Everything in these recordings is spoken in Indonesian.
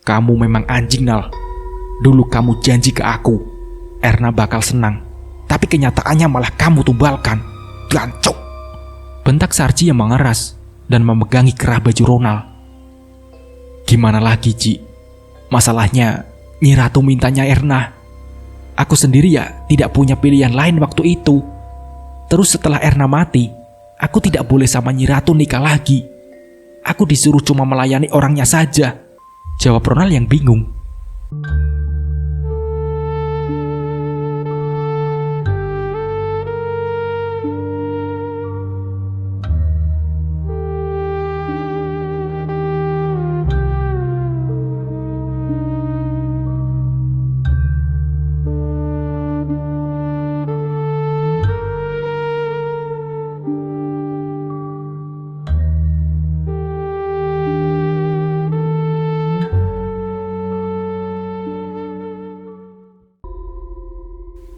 Kamu memang anjing, Nal. Dulu kamu janji ke aku, Erna bakal senang. Tapi kenyataannya malah kamu tumbalkan. Gancok! Bentak Sarji yang mengeras dan memegangi kerah baju Ronald. Gimana lagi, Ji? Masalahnya, Nyi Ratu mintanya Erna. Aku sendiri ya tidak punya pilihan lain waktu itu. Terus setelah Erna mati, aku tidak boleh sama Nyi Ratu nikah lagi. Aku disuruh cuma melayani orangnya saja, jawab Ronald yang bingung.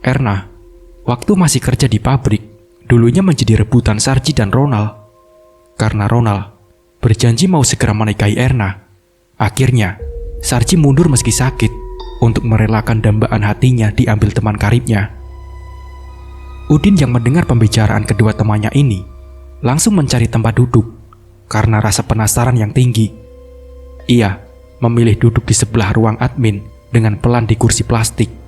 Erna, waktu masih kerja di pabrik, dulunya menjadi rebutan Sarji dan Ronald. Karena Ronald berjanji mau segera menikahi Erna. Akhirnya, Sarji mundur meski sakit untuk merelakan dambaan hatinya diambil teman karibnya. Udin yang mendengar pembicaraan kedua temannya ini langsung mencari tempat duduk karena rasa penasaran yang tinggi. Ia memilih duduk di sebelah ruang admin dengan pelan di kursi plastik.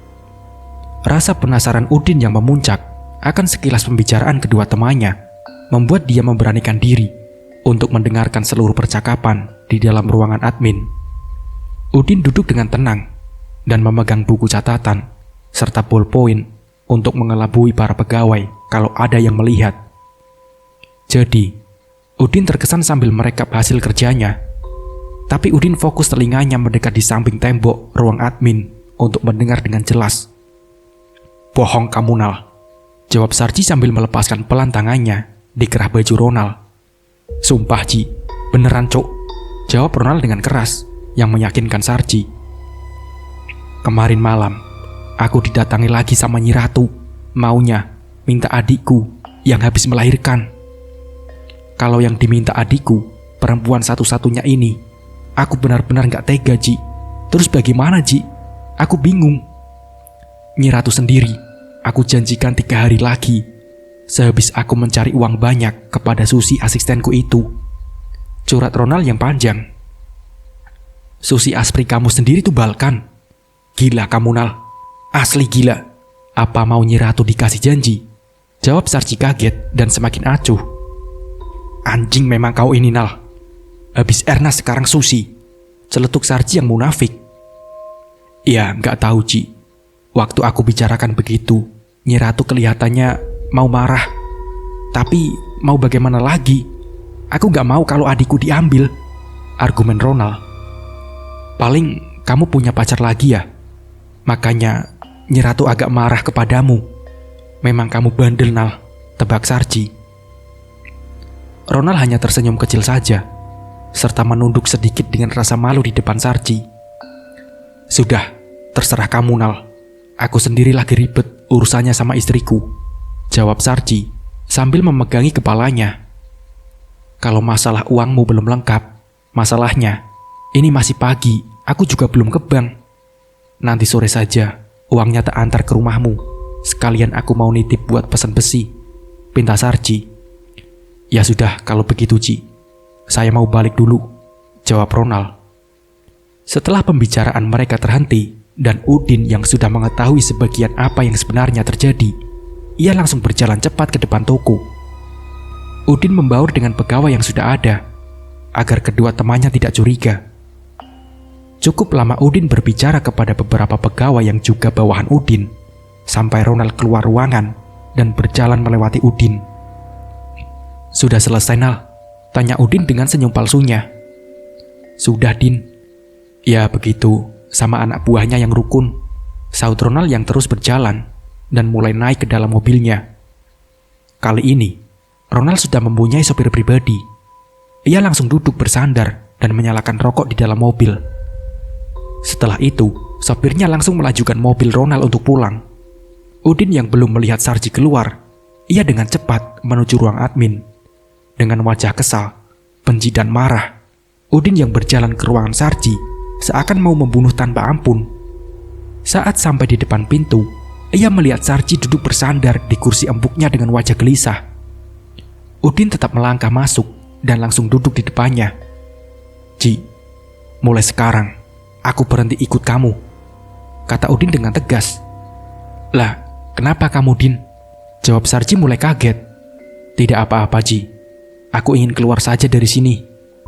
Rasa penasaran Udin yang memuncak akan sekilas pembicaraan kedua temannya membuat dia memberanikan diri untuk mendengarkan seluruh percakapan di dalam ruangan admin. Udin duduk dengan tenang dan memegang buku catatan serta ballpoint untuk mengelabui para pegawai kalau ada yang melihat. Jadi, Udin terkesan sambil merekap hasil kerjanya. Tapi Udin fokus telinganya mendekat di samping tembok ruang admin untuk mendengar dengan jelas. Bohong kamu, Nal, jawab Sarji sambil melepaskan pelan tangannya di kerah baju Ronald. Sumpah, Ji, beneran, Cok, jawab Ronald dengan keras yang meyakinkan Sarji. Kemarin malam, aku didatangi lagi sama Nyi Ratu, maunya minta adikku yang habis melahirkan. Kalau yang diminta adikku, perempuan satu-satunya ini, aku benar-benar gak tega, Ji. Terus bagaimana, Ji? Aku bingung. Nyi Ratu sendiri, aku janjikan 3 hari lagi, sehabis aku mencari uang banyak kepada Susi asistenku itu. Curhat Ronald yang panjang. Susi Aspri kamu sendiri tuh balkan. Gila kamu, Nal. Asli gila. Apa mau Nyi Ratu dikasih janji? Jawab Sarji kaget dan semakin acuh. Anjing memang kau ini, Nal. Habis Erna sekarang Susi, celetuk Sarji yang munafik. Ya, gak tahu, Ji. Waktu aku bicarakan begitu, Nyi Ratu kelihatannya mau marah. Tapi mau bagaimana lagi? Aku gak mau kalau adikku diambil, argumen Ronald. Paling kamu punya pacar lagi ya? Makanya Nyi Ratu agak marah kepadamu. Memang kamu bandel, Nal, tebak Sarji. Ronald hanya tersenyum kecil saja, serta menunduk sedikit dengan rasa malu di depan Sarji. Sudah, terserah kamu, Nal. Aku sendiri lagi ribet urusannya sama istriku, jawab Sarji sambil memegangi kepalanya. Kalau masalah uangmu belum lengkap, masalahnya ini masih pagi, aku juga belum ke bank. Nanti sore saja uangnya tak antar ke rumahmu. Sekalian aku mau nitip buat pesan besi, pinta Sarji. Ya sudah, kalau begitu, Ci. Saya mau balik dulu, jawab Ronald. Setelah pembicaraan mereka terhenti, dan Udin yang sudah mengetahui sebagian apa yang sebenarnya terjadi, ia langsung berjalan cepat ke depan toko. Udin membaur dengan pegawai yang sudah ada, agar kedua temannya tidak curiga. Cukup lama Udin berbicara kepada beberapa pegawai yang juga bawahan Udin, sampai Ronald keluar ruangan dan berjalan melewati Udin. Sudah selesai, Nal? Tanya Udin dengan senyum palsunya. Sudah, Din. Ya begitu, sama anak buahnya yang rukun, sahut Ronald yang terus berjalan dan mulai naik ke dalam mobilnya. Kali ini, Ronald sudah mempunyai sopir pribadi. Ia langsung duduk bersandar dan menyalakan rokok di dalam mobil. Setelah itu, sopirnya langsung melajukan mobil Ronald untuk pulang. Udin yang belum melihat Sarji keluar, ia dengan cepat menuju ruang admin. Dengan wajah kesal, benci dan marah, Udin yang berjalan ke ruangan Sarji seakan mau membunuh tanpa ampun. Saat sampai di depan pintu, ia melihat Sarji duduk bersandar di kursi empuknya dengan wajah gelisah. Udin tetap melangkah masuk dan langsung duduk di depannya. "Ji, mulai sekarang aku berhenti ikut kamu," kata Udin dengan tegas. "Lah, kenapa kamu, Din?" jawab Sarji mulai kaget. "Tidak apa-apa, Ji. Aku ingin keluar saja dari sini,"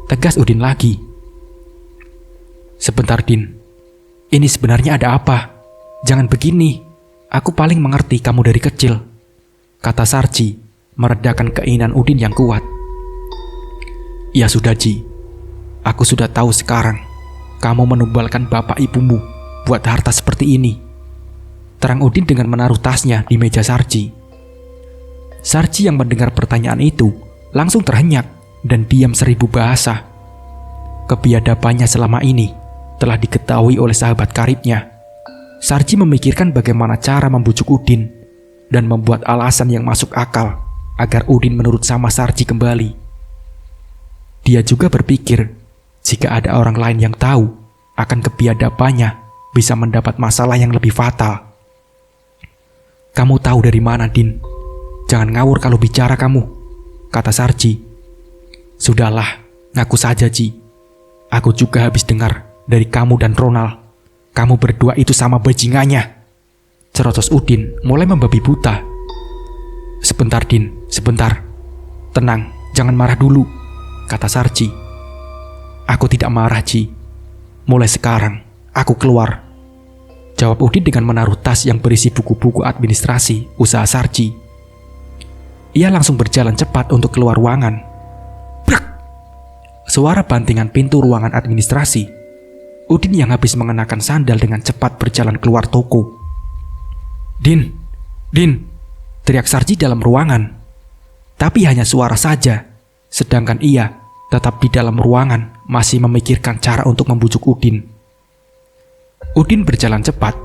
tegas Udin lagi. "Sebentar, Din. Ini sebenarnya ada apa? Jangan begini. Aku paling mengerti kamu dari kecil," kata Sarji, meredakan keinginan Udin yang kuat. "Ya sudah, Ji. Aku sudah tahu sekarang kamu menumbalkan bapak ibumu buat harta seperti ini," terang Udin dengan menaruh tasnya di meja Sarji. Sarji yang mendengar pertanyaan itu langsung terhenyak dan diam seribu bahasa. Kebiadabannya selama ini telah diketahui oleh sahabat karibnya. Sarji memikirkan bagaimana cara membujuk Udin dan membuat alasan yang masuk akal agar Udin menurut sama Sarji kembali. Dia juga berpikir jika ada orang lain yang tahu akan kebiadabannya bisa mendapat masalah yang lebih fatal. "Kamu tahu dari mana, Din? Jangan ngawur kalau bicara kamu," kata Sarji. "Sudahlah, ngaku saja, Ji. Aku juga habis dengar dari kamu dan Ronald. Kamu berdua itu sama bajingannya," cerotos Udin mulai membabi buta. "Sebentar, Din, sebentar. Tenang, jangan marah dulu," kata Sarji. "Aku tidak marah, Ji. Mulai sekarang, aku keluar," jawab Udin dengan menaruh tas yang berisi buku-buku administrasi usaha Sarji. Ia langsung berjalan cepat untuk keluar ruangan. Brak! Suara bantingan pintu ruangan administrasi. Udin yang habis mengenakan sandal dengan cepat berjalan keluar toko. "Din, Din!" teriak Sarji dalam ruangan. Tapi hanya suara saja, sedangkan ia tetap di dalam ruangan masih memikirkan cara untuk membujuk Udin. Udin berjalan cepat,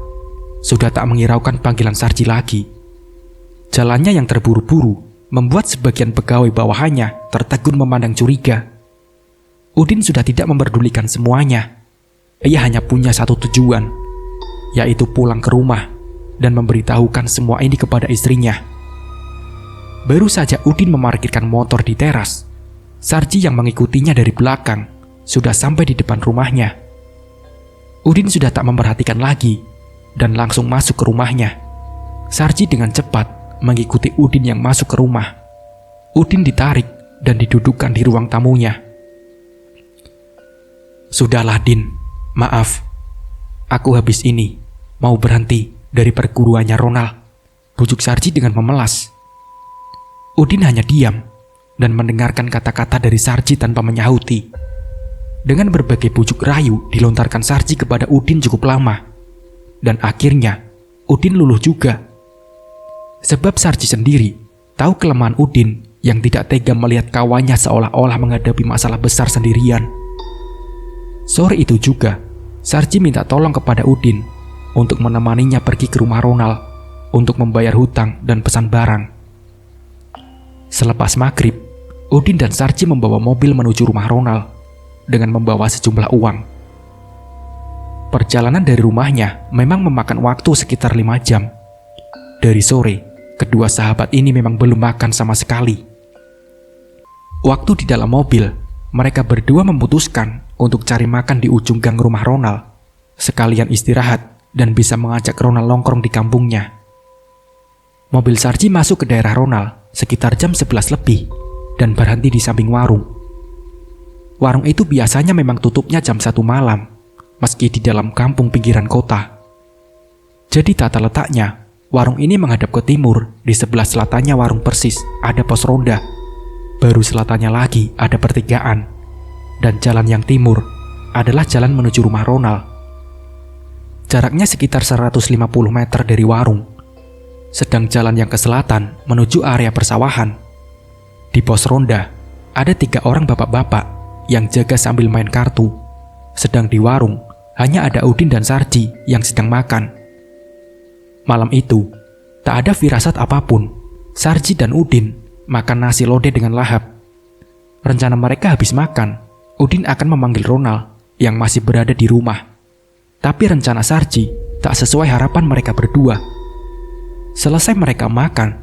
sudah tak menghiraukan panggilan Sarji lagi. Jalannya yang terburu-buru membuat sebagian pegawai bawahannya tertegun memandang curiga. Udin sudah tidak memperdulikan semuanya. Ia hanya punya satu tujuan, yaitu pulang ke rumah dan memberitahukan semua ini kepada istrinya. Baru saja Udin memarkirkan motor di teras, Sarji yang mengikutinya dari belakang sudah sampai di depan rumahnya. Udin sudah tak memperhatikan lagi dan langsung masuk ke rumahnya. Sarji dengan cepat mengikuti Udin yang masuk ke rumah. Udin ditarik dan didudukkan di ruang tamunya. "Sudahlah, Din. Maaf, aku habis ini mau berhenti dari perguruannya Ronald," bujuk Sarji dengan memelas. Udin hanya diam dan mendengarkan kata-kata dari Sarji tanpa menyahuti. Dengan berbagai bujuk rayu dilontarkan Sarji kepada Udin cukup lama, dan akhirnya Udin luluh juga. Sebab Sarji sendiri tahu kelemahan Udin yang tidak tega melihat kawannya seolah-olah menghadapi masalah besar sendirian. Sore itu juga, Sarji minta tolong kepada Udin untuk menemaninya pergi ke rumah Ronald untuk membayar hutang dan pesan barang. Selepas maghrib, Udin dan Sarji membawa mobil menuju rumah Ronald dengan membawa sejumlah uang. Perjalanan dari rumahnya memang memakan waktu sekitar 5 jam. Dari sore, kedua sahabat ini memang belum makan sama sekali. Waktu di dalam mobil, mereka berdua memutuskan untuk cari makan di ujung gang rumah Ronald, sekalian istirahat dan bisa mengajak Ronald nongkrong di kampungnya. Mobil Sarji masuk ke daerah Ronald sekitar jam 11 lebih dan berhenti di samping warung. Warung itu biasanya memang tutupnya jam 1 malam, meski di dalam kampung pinggiran kota. Jadi tata letaknya, warung ini menghadap ke timur, di sebelah selatannya warung persis ada pos ronda. Baru selatannya lagi ada pertigaan, dan jalan yang timur adalah jalan menuju rumah Ronald. Jaraknya sekitar 150 meter dari warung, sedang jalan yang ke selatan menuju area persawahan. Di pos ronda ada 3 orang bapak-bapak yang jaga sambil main kartu, sedang di warung hanya ada Udin dan Sarji yang sedang makan. Malam itu, tak ada firasat apapun, Sarji dan Udin makan nasi lodeh dengan lahap. Rencana mereka habis makan, Udin akan memanggil Ronald yang masih berada di rumah. Tapi rencana Sarji tak sesuai harapan mereka berdua. Selesai mereka makan,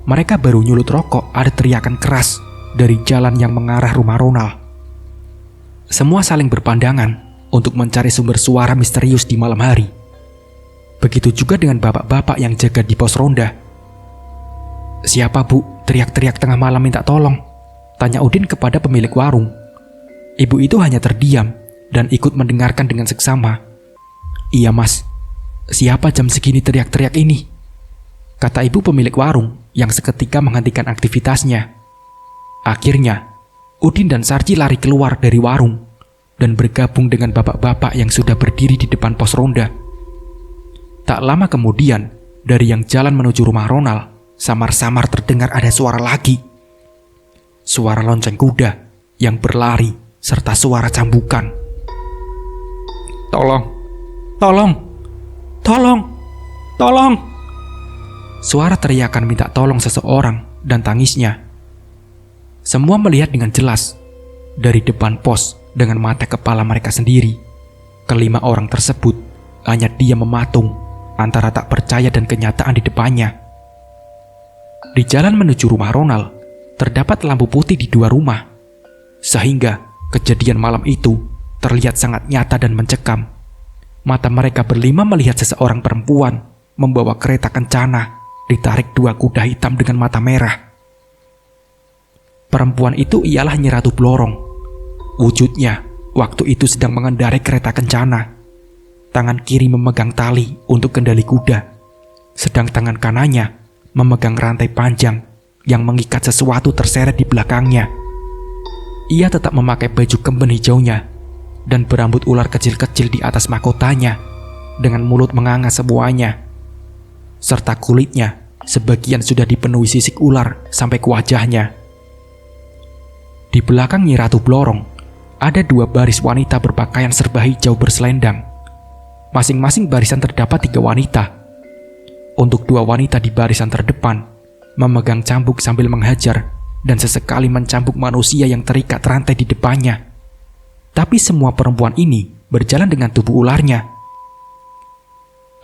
mereka baru nyulut rokok ada teriakan keras dari jalan yang mengarah rumah Ronald. Semua saling berpandangan untuk mencari sumber suara misterius di malam hari. Begitu juga dengan bapak-bapak yang jaga di pos ronda. "Siapa, Bu, teriak-teriak tengah malam minta tolong?" tanya Udin kepada pemilik warung. Ibu itu hanya terdiam dan ikut mendengarkan dengan seksama. "Iya, Mas. Siapa jam segini teriak-teriak ini?" kata ibu pemilik warung yang seketika menghentikan aktivitasnya. Akhirnya, Udin dan Sarji lari keluar dari warung dan bergabung dengan bapak-bapak yang sudah berdiri di depan pos ronda. Tak lama kemudian, dari yang jalan menuju rumah Ronald, samar-samar terdengar ada suara lagi. Suara lonceng kuda yang berlari serta suara cambukan. "Tolong! Tolong! Tolong! Tolong!" Suara teriakan minta tolong seseorang dan tangisnya. Semua melihat dengan jelas dari depan pos dengan mata kepala mereka sendiri. Kelima orang tersebut hanya diam mematung antara tak percaya dan kenyataan di depannya. Di jalan menuju rumah Ronald, terdapat lampu putih di 2 rumah, sehingga kejadian malam itu terlihat sangat nyata dan mencekam. Mata mereka berlima melihat seseorang perempuan membawa kereta kencana ditarik 2 kuda hitam dengan mata merah. Perempuan itu ialah Nyi Ratu Blorong. Wujudnya waktu itu sedang mengendarai kereta kencana. Tangan kiri memegang tali untuk kendali kuda, sedang tangan kanannya memegang rantai panjang yang mengikat sesuatu terseret di belakangnya. Ia tetap memakai baju kemben hijaunya dan berambut ular kecil-kecil di atas mahkotanya dengan mulut menganga semuanya, serta kulitnya sebagian sudah dipenuhi sisik ular sampai ke wajahnya. Di belakang Nyi Ratu Blorong ada 2 baris wanita berpakaian serba hijau berselendang. Masing-masing barisan terdapat 3 wanita. Untuk 2 wanita di barisan terdepan memegang cambuk sambil menghajar dan sesekali mencambuk manusia yang terikat rantai di depannya. Tapi semua perempuan ini berjalan dengan tubuh ularnya.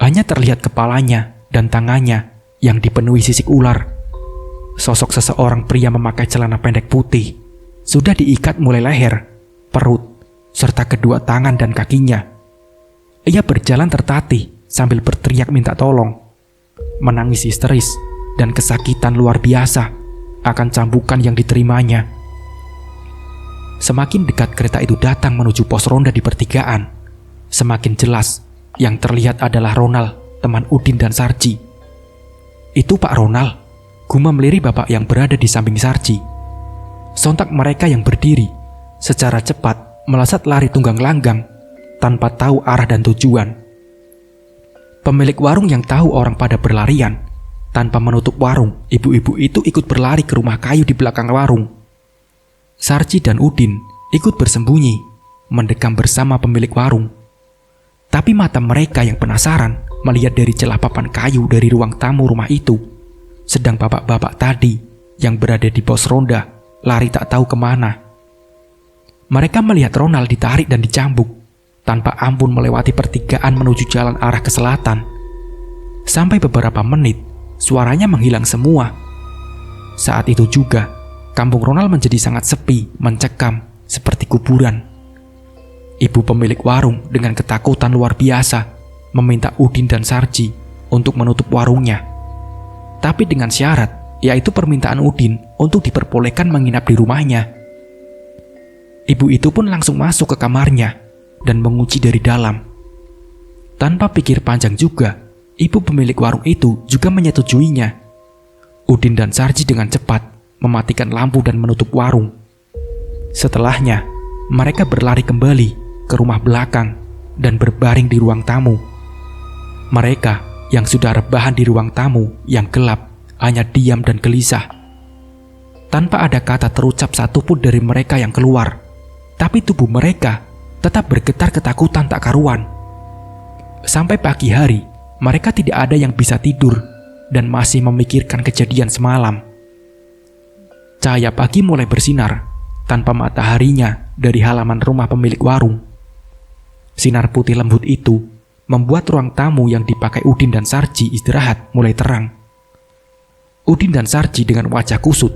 Hanya terlihat kepalanya dan tangannya yang dipenuhi sisik ular. Sosok seseorang pria memakai celana pendek putih sudah diikat mulai leher, perut, serta kedua tangan dan kakinya. Ia berjalan tertatih sambil berteriak minta tolong, menangis histeris dan kesakitan luar biasa akan cambukan yang diterimanya. Semakin dekat kereta itu datang menuju pos ronda di pertigaan, semakin jelas yang terlihat adalah Ronald, teman Udin dan Sarji. "Itu Pak Ronald," gumam lirih bapak yang berada di samping Sarji. Sontak mereka yang berdiri secara cepat melesat lari tunggang langgang tanpa tahu arah dan tujuan. Pemilik warung yang tahu orang pada berlarian, tanpa menutup warung, ibu-ibu itu ikut berlari ke rumah kayu di belakang warung. Sarji dan Udin ikut bersembunyi, mendekam bersama pemilik warung. Tapi mata mereka yang penasaran melihat dari celah papan kayu dari ruang tamu rumah itu, sedang bapak-bapak tadi yang berada di pos ronda lari tak tahu kemana. Mereka melihat Ronald ditarik dan dicambuk tanpa ampun melewati pertigaan menuju jalan arah ke selatan. Sampai beberapa menit, suaranya menghilang semua. Saat itu juga, kampung Ronald menjadi sangat sepi, mencekam, seperti kuburan. Ibu pemilik warung dengan ketakutan luar biasa meminta Udin dan Sarji untuk menutup warungnya. Tapi dengan syarat, yaitu permintaan Udin untuk diperbolehkan menginap di rumahnya. Ibu itu pun langsung masuk ke kamarnya dan mengunci dari dalam. Tanpa pikir panjang juga, ibu pemilik warung itu juga menyetujuinya. Udin dan Sarji dengan cepat mematikan lampu dan menutup warung. Setelahnya, mereka berlari kembali ke rumah belakang dan berbaring di ruang tamu. Mereka yang sudah rebahan di ruang tamu yang gelap hanya diam dan gelisah. Tanpa ada kata terucap satupun dari mereka yang keluar, tapi tubuh mereka tetap bergetar ketakutan tak karuan. Sampai pagi hari, mereka tidak ada yang bisa tidur dan masih memikirkan kejadian semalam. Cahaya pagi mulai bersinar tanpa mataharinya dari halaman rumah pemilik warung. Sinar putih lembut itu membuat ruang tamu yang dipakai Udin dan Sarji istirahat mulai terang. Udin dan Sarji dengan wajah kusut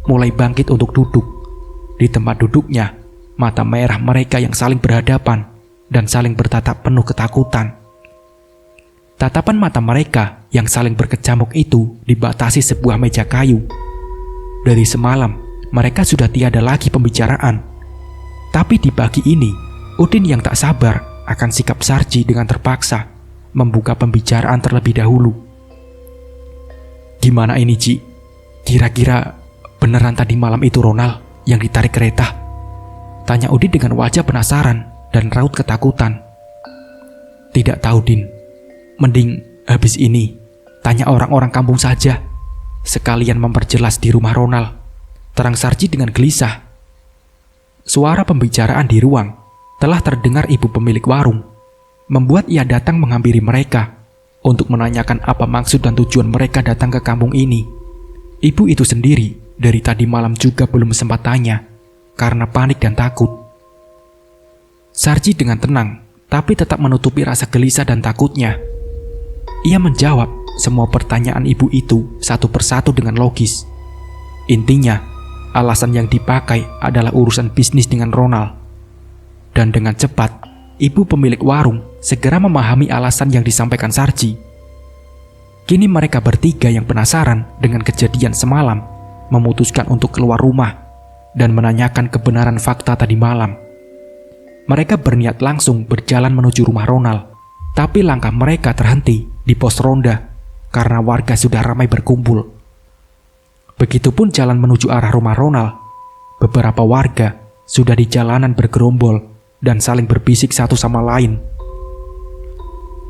mulai bangkit untuk duduk. Di tempat duduknya, mata merah mereka yang saling berhadapan dan saling bertatap penuh ketakutan. Tatapan mata mereka yang saling berkecamuk itu dibatasi sebuah meja kayu. Dari semalam, mereka sudah tiada lagi pembicaraan. Tapi di pagi ini, Udin yang tak sabar akan sikap Sarji dengan terpaksa membuka pembicaraan terlebih dahulu. "Gimana ini, Ji? Kira-kira beneran tadi malam itu Ronald yang ditarik kereta?" tanya Udin dengan wajah penasaran dan raut ketakutan. "Tidak tahu, Din. Mending habis ini tanya orang-orang kampung saja, sekalian memperjelas di rumah Ronald," terang Sarji dengan gelisah. Suara pembicaraan di ruang telah terdengar ibu pemilik warung, membuat ia datang menghampiri mereka untuk menanyakan apa maksud dan tujuan mereka datang ke kampung ini. Ibu itu sendiri dari tadi malam juga belum sempat tanya karena panik dan takut. Sarji dengan tenang tapi tetap menutupi rasa gelisah dan takutnya. Ia menjawab semua pertanyaan ibu itu satu persatu dengan logis. Intinya, alasan yang dipakai adalah urusan bisnis dengan Ronald. Dan dengan cepat, ibu pemilik warung segera memahami alasan yang disampaikan Sarji. Kini mereka bertiga yang penasaran dengan kejadian semalam memutuskan untuk keluar rumah dan menanyakan kebenaran fakta tadi malam. Mereka berniat langsung berjalan menuju rumah Ronald, tapi langkah mereka terhenti di pos ronda karena warga sudah ramai berkumpul. Begitupun jalan menuju arah rumah Ronald. Beberapa warga sudah di jalanan bergerombol dan saling berbisik satu sama lain.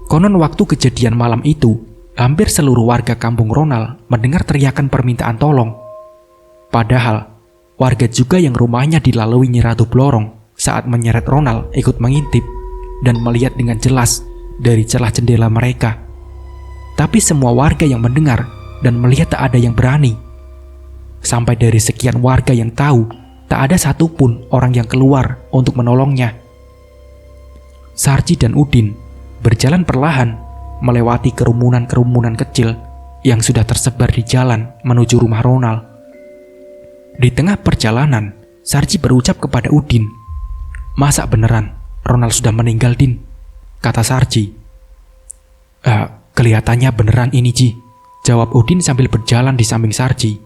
Konon waktu kejadian malam itu, hampir seluruh warga kampung Ronald mendengar teriakan permintaan tolong. Padahal, warga juga yang rumahnya dilalui Nyi Ratu Blorong saat menyeret Ronald ikut mengintip dan melihat dengan jelas dari celah jendela mereka. Tapi semua warga yang mendengar dan melihat tak ada yang berani. Sampai dari sekian warga yang tahu, tak ada satupun orang yang keluar untuk menolongnya. Sarji dan Udin berjalan perlahan melewati kerumunan-kerumunan kecil yang sudah tersebar di jalan menuju rumah Ronald. Di tengah perjalanan, Sarji berucap kepada Udin, "Masa beneran Ronald sudah meninggal, Din?" kata Sarji. Kelihatannya beneran ini, Ji," jawab Udin sambil berjalan di samping Sarji.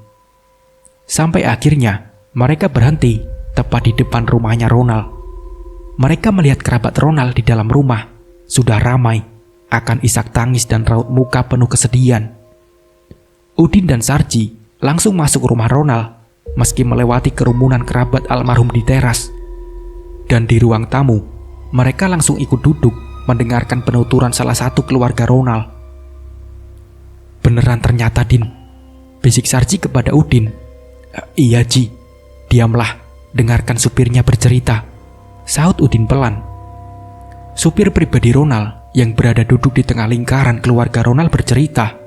Sampai akhirnya mereka berhenti tepat di depan rumahnya Ronald. Mereka melihat kerabat Ronald di dalam rumah sudah ramai akan isak tangis dan raut muka penuh kesedihan. Udin dan Sarji langsung masuk rumah Ronald meski melewati kerumunan kerabat almarhum di teras. Dan di ruang tamu, mereka langsung ikut duduk mendengarkan penuturan salah satu keluarga Ronald. "Beneran ternyata, Din," bisik Sarji kepada Udin. "Iya, Ji. Diamlah, dengarkan supirnya bercerita," sahut Udin pelan. Supir pribadi Ronald yang berada duduk di tengah lingkaran keluarga Ronald bercerita.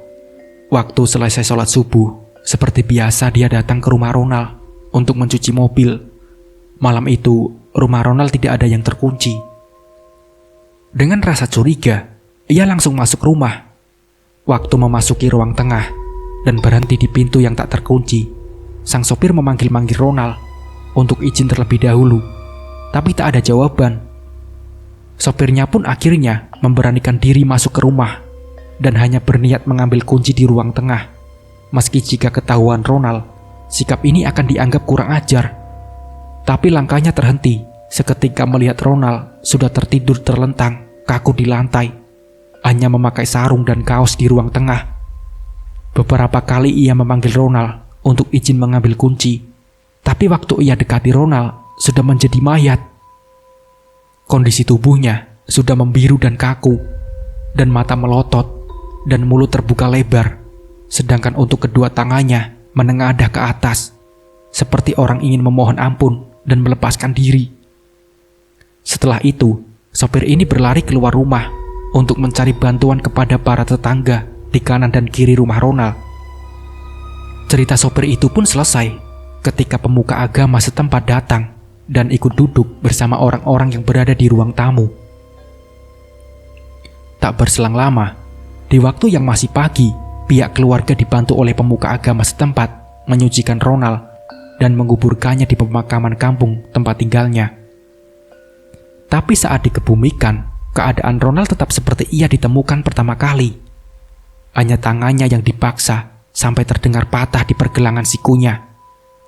Waktu selesai sholat subuh, seperti biasa dia datang ke rumah Ronald untuk mencuci mobil. Malam itu, rumah Ronald tidak ada yang terkunci. Dengan rasa curiga, ia langsung masuk rumah. Waktu memasuki ruang tengah dan berhenti di pintu yang tak terkunci, sang sopir memanggil-manggil Ronald untuk izin terlebih dahulu, tapi tak ada jawaban. Sopirnya pun akhirnya memberanikan diri masuk ke rumah dan hanya berniat mengambil kunci di ruang tengah. Meski jika ketahuan Ronald, sikap ini akan dianggap kurang ajar. Tapi langkahnya terhenti seketika melihat Ronald sudah tertidur terlentang kaku di lantai, hanya memakai sarung dan kaos di ruang tengah. Beberapa kali ia memanggil Ronald untuk izin mengambil kunci, tapi waktu ia dekati Ronald sudah menjadi mayat. Kondisi tubuhnya sudah membiru dan kaku, dan mata melotot, dan mulut terbuka lebar, sedangkan untuk kedua tangannya menengadah ke atas, seperti orang ingin memohon ampun dan melepaskan diri. Setelah itu, sopir ini berlari keluar rumah untuk mencari bantuan kepada para tetangga di kanan dan kiri rumah Ronald. Cerita sopir itu pun selesai ketika pemuka agama setempat datang dan ikut duduk bersama orang-orang yang berada di ruang tamu. Tak berselang lama, di waktu yang masih pagi, pihak keluarga dibantu oleh pemuka agama setempat menyucikan Ronald dan menguburkannya di pemakaman kampung tempat tinggalnya. Tapi saat dikebumikan, keadaan Ronald tetap seperti ia ditemukan pertama kali. Hanya tangannya yang dipaksa sampai terdengar patah di pergelangan sikunya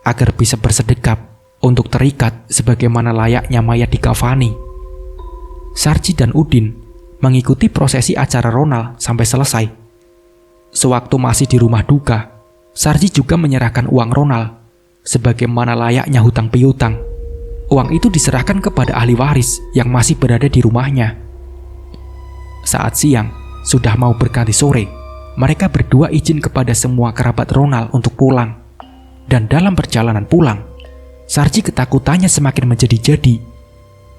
agar bisa bersedekap untuk terikat sebagaimana layaknya mayat dikafani. Sarji dan Udin mengikuti prosesi acara Ronald sampai selesai. Sewaktu masih di rumah duka, Sarji juga menyerahkan uang Ronald sebagaimana layaknya hutang piutang. Uang itu diserahkan kepada ahli waris yang masih berada di rumahnya. Saat siang, sudah mau berganti sore, mereka berdua izin kepada semua kerabat Ronald untuk pulang. Dan dalam perjalanan pulang, Sarji ketakutannya semakin menjadi-jadi.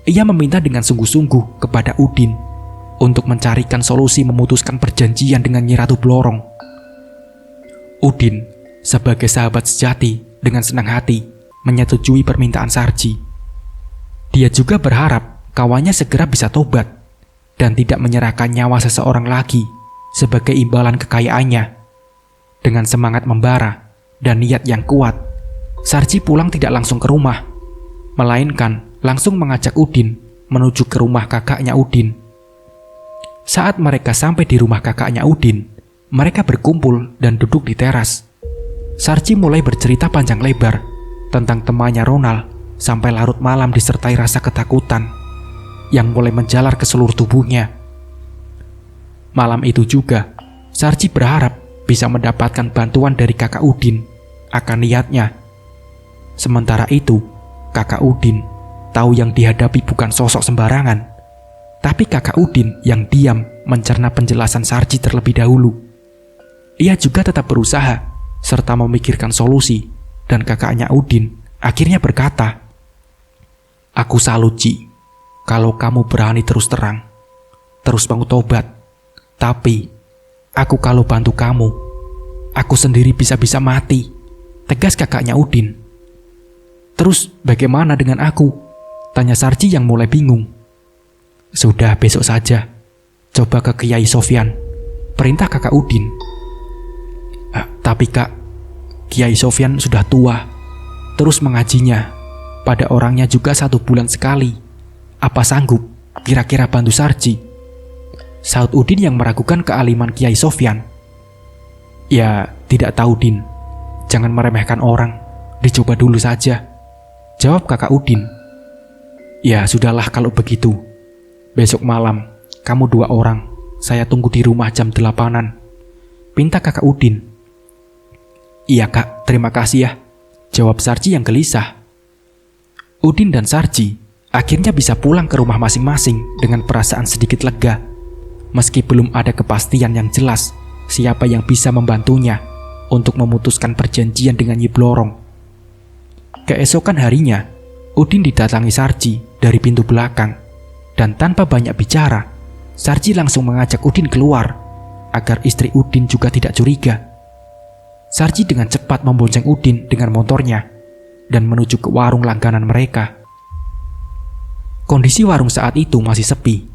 Ia meminta dengan sungguh-sungguh kepada Udin untuk mencarikan solusi memutuskan perjanjian dengan Nyi Ratu Blorong. Udin, sebagai sahabat sejati, dengan senang hati menyetujui permintaan Sarji. Dia juga berharap kawannya segera bisa tobat dan tidak menyerahkan nyawa seseorang lagi sebagai imbalan kekayaannya. Dengan semangat membara dan niat yang kuat, Sarji pulang tidak langsung ke rumah, melainkan langsung mengajak Udin menuju ke rumah kakaknya Udin. Saat mereka sampai di rumah kakaknya Udin, mereka berkumpul dan duduk di teras. Sarji mulai bercerita panjang lebar tentang temannya Ronald sampai larut malam disertai rasa ketakutan yang mulai menjalar ke seluruh tubuhnya. Malam itu juga, Sarji berharap bisa mendapatkan bantuan dari kakak Udin akan niatnya. Sementara itu, kakak Udin tahu yang dihadapi bukan sosok sembarangan, tapi kakak Udin yang diam mencerna penjelasan Sarji terlebih dahulu. Ia juga tetap berusaha serta memikirkan solusi, dan kakaknya Udin akhirnya berkata, "Aku salut, Ci, kalau kamu berani terus terang, terus mau tobat. Tapi, aku kalau bantu kamu, aku sendiri bisa-bisa mati," tegas kakaknya Udin. "Terus bagaimana dengan aku?" tanya Sarji yang mulai bingung. "Sudah, besok saja. Coba ke Kiai Sofyan," perintah kakak Udin. Tapi kak, Kiai Sofyan sudah tua. Terus mengajinya pada orangnya juga 1 bulan sekali. Apa sanggup kira-kira bantu Sarji?" Saud Udin yang meragukan kealiman Kiai Sofyan. "Ya, tidak tahu, Din. Jangan meremehkan orang. Dicoba dulu saja," jawab kakak Udin. "Ya sudahlah kalau begitu. Besok malam, kamu 2 orang, saya tunggu di rumah jam 8-an, pinta kakak Udin. "Iya kak, terima kasih ya," jawab Sarji yang gelisah. Udin dan Sarji akhirnya bisa pulang ke rumah masing-masing dengan perasaan sedikit lega, meski belum ada kepastian yang jelas siapa yang bisa membantunya untuk memutuskan perjanjian dengan Nyi Blorong. Keesokan harinya, Udin didatangi Sarji dari pintu belakang. Dan tanpa banyak bicara, Sarji langsung mengajak Udin keluar agar istri Udin juga tidak curiga. Sarji dengan cepat membonceng Udin dengan motornya dan menuju ke warung langganan mereka. Kondisi warung saat itu masih sepi.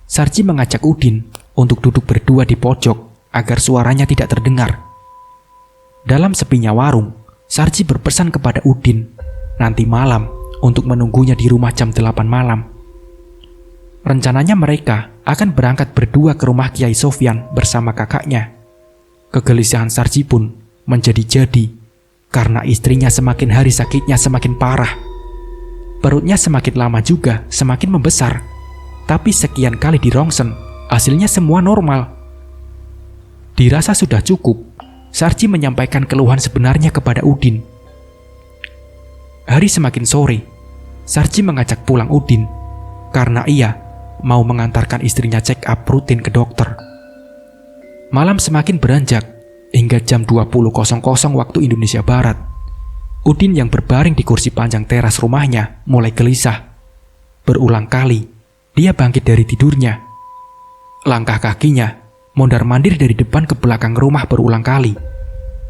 Sarji mengajak Udin untuk duduk berdua di pojok agar suaranya tidak terdengar. Dalam sepinya warung, Sarji berpesan kepada Udin nanti malam untuk menunggunya di rumah jam 8 malam. Rencananya mereka akan berangkat berdua ke rumah Kiai Sofyan bersama kakaknya. Kegelisahan Sarji pun menjadi-jadi karena istrinya semakin hari sakitnya semakin parah. Perutnya semakin lama juga semakin membesar. Tapi sekian kali dirongsen, hasilnya semua normal. Dirasa sudah cukup, Sarji menyampaikan keluhan sebenarnya kepada Udin. Hari semakin sore, Sarji mengajak pulang Udin karena ia mau mengantarkan istrinya check up rutin ke dokter. Malam semakin beranjak hingga jam 20.00 waktu Indonesia Barat. Udin yang berbaring di kursi panjang teras rumahnya mulai gelisah. Berulang kali dia bangkit dari tidurnya. Langkah kakinya mondar-mandir dari depan ke belakang rumah berulang kali,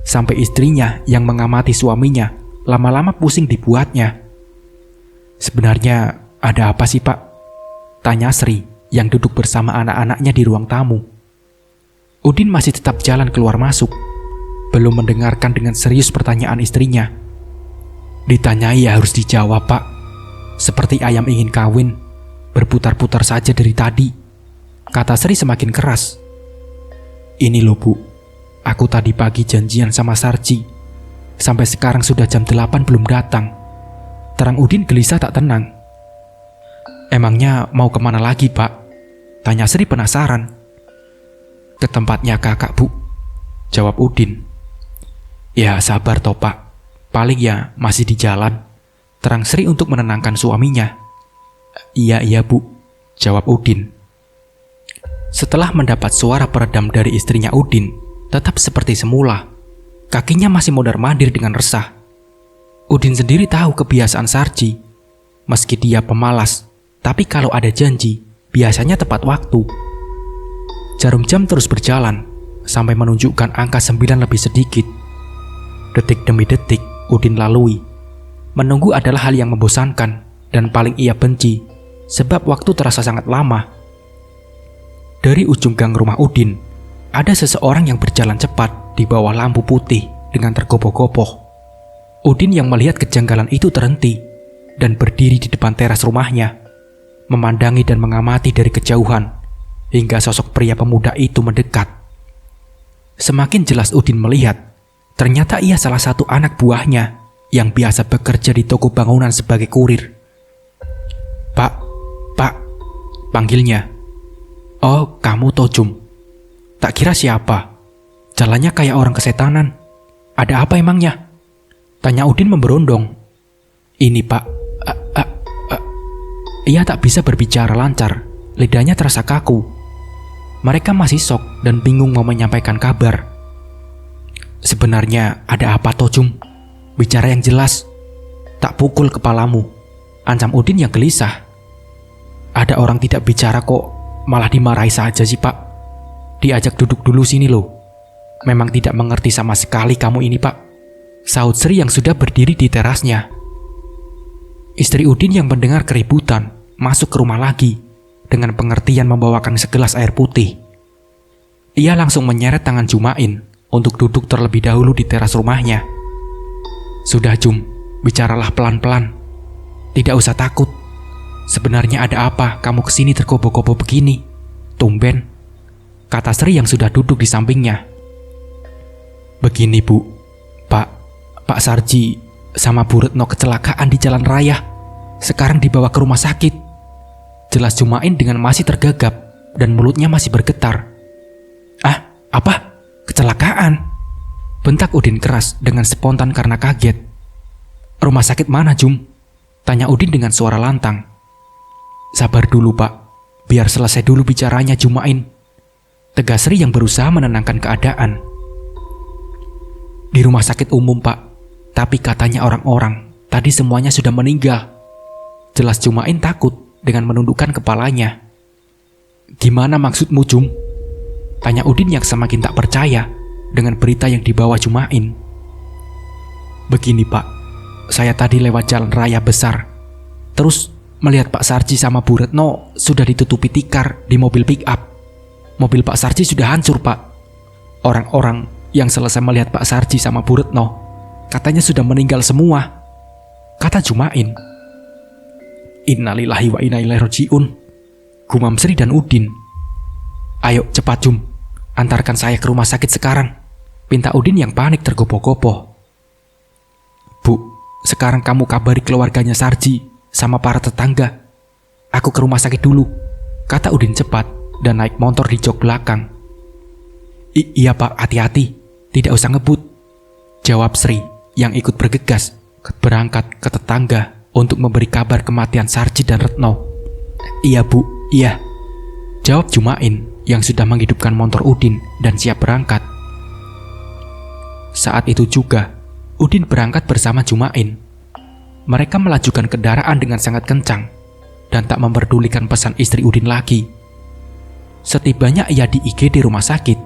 sampai istrinya yang mengamati suaminya lama-lama pusing dibuatnya. "Sebenarnya ada apa sih, Pak?" tanya Sri yang duduk bersama anak-anaknya di ruang tamu. Udin masih tetap jalan keluar masuk, belum mendengarkan dengan serius pertanyaan istrinya. Ditanyai ya harus dijawab, Pak. Seperti ayam ingin kawin, berputar-putar saja dari tadi, kata Sri semakin keras. Ini loh Bu, aku tadi pagi janjian sama Sarji. Sampai sekarang sudah jam 8 belum datang. Terang Udin gelisah tak tenang. Emangnya mau kemana lagi, Pak? Tanya Sri penasaran. Ke tempatnya kakak, Bu, jawab Udin. Ya sabar toh, Pak. Paling ya masih di jalan, terang Sri untuk menenangkan suaminya. Iya Bu, jawab Udin. Setelah mendapat suara peredam dari istrinya Udin, tetap seperti semula. Kakinya masih mondar-mandir dengan resah. Udin sendiri tahu kebiasaan Sarji. Meski dia pemalas, tapi kalau ada janji, biasanya tepat waktu. Jarum jam terus berjalan, sampai menunjukkan angka 9 lebih sedikit. Detik demi detik, Udin lalui. Menunggu adalah hal yang membosankan dan paling ia benci, sebab waktu terasa sangat lama. Dari ujung gang rumah Udin, ada seseorang yang berjalan cepat di bawah lampu putih dengan tergopoh-gopoh. Udin yang melihat kejanggalan itu terhenti dan berdiri di depan teras rumahnya, memandangi dan mengamati dari kejauhan, hingga sosok pria pemuda itu mendekat. Semakin jelas Udin melihat, ternyata ia salah satu anak buahnya yang biasa bekerja di toko bangunan sebagai kurir. Pak, panggilnya. Oh, kamu Tojum. Tak kira siapa. Jalannya kayak orang kesetanan. Ada apa emangnya? Tanya Udin memberondong. Ini Pak, ia tak bisa berbicara lancar. Lidahnya terasa kaku. Mereka masih syok dan bingung mau menyampaikan kabar. Sebenarnya ada apa Tojum? Bicara yang jelas. Tak pukul kepalamu, ancam Udin yang gelisah. Ada orang tidak bicara kok, malah dimarahi saja sih Pak. Diajak duduk dulu sini loh. Memang tidak mengerti sama sekali kamu ini Pak, sahut Sri yang sudah berdiri di terasnya. Istri Udin yang mendengar keributan masuk ke rumah lagi dengan pengertian membawakan segelas air putih. Ia langsung menyeret tangan Jumain untuk duduk terlebih dahulu di teras rumahnya. Sudah Jum, bicaralah pelan-pelan. Tidak usah takut. Sebenarnya ada apa kamu kesini tergopoh-gopoh begini? Tumben, kata Sri yang sudah duduk di sampingnya. Begini Bu, Pak Sarji sama Bu Retno kecelakaan di jalan raya. Sekarang dibawa ke rumah sakit. Jelas Jumain dengan masih tergagap dan mulutnya masih bergetar. Ah, apa? Kecelakaan? Bentak Udin keras dengan spontan karena kaget. Rumah sakit mana Jum? Tanya Udin dengan suara lantang. Sabar dulu Pak, biar selesai dulu bicaranya Jumain, tegas Sri yang berusaha menenangkan keadaan. Di rumah sakit umum Pak, tapi katanya orang-orang tadi semuanya sudah meninggal. Jelas Jumain takut dengan menundukkan kepalanya. Gimana maksudmu Jum? Tanya Udin yang semakin tak percaya dengan berita yang dibawa Jumain. Begini Pak, saya tadi lewat jalan raya besar, terus melihat Pak Sarji sama Bu Retno sudah ditutupi tikar di mobil pick up. Mobil Pak Sarji sudah hancur Pak. Orang-orang yang selesai melihat Pak Sarji sama Bu Retno katanya sudah meninggal semua, kata Jumain. Innalillahi wa inna ilaihi rajiun, gumam Sri dan Udin. Ayo cepat Jum, antarkan saya ke rumah sakit sekarang, pinta Udin yang panik tergopoh-gopoh. Bu, sekarang kamu kabari keluarganya Sarji sama para tetangga. Aku ke rumah sakit dulu, kata Udin cepat dan naik motor di jok belakang. Iya Pak, hati-hati, tidak usah ngebut, jawab Sri yang ikut bergegas berangkat ke tetangga untuk memberi kabar kematian Sarji dan Retno. Iya Bu, iya, jawab Jumain yang sudah menghidupkan motor Udin dan siap berangkat. Saat itu juga Udin berangkat bersama Jumain. Mereka melajukan kendaraan dengan sangat kencang dan tak memperdulikan pesan istri Udin lagi. Setibanya ia di IGD rumah sakit,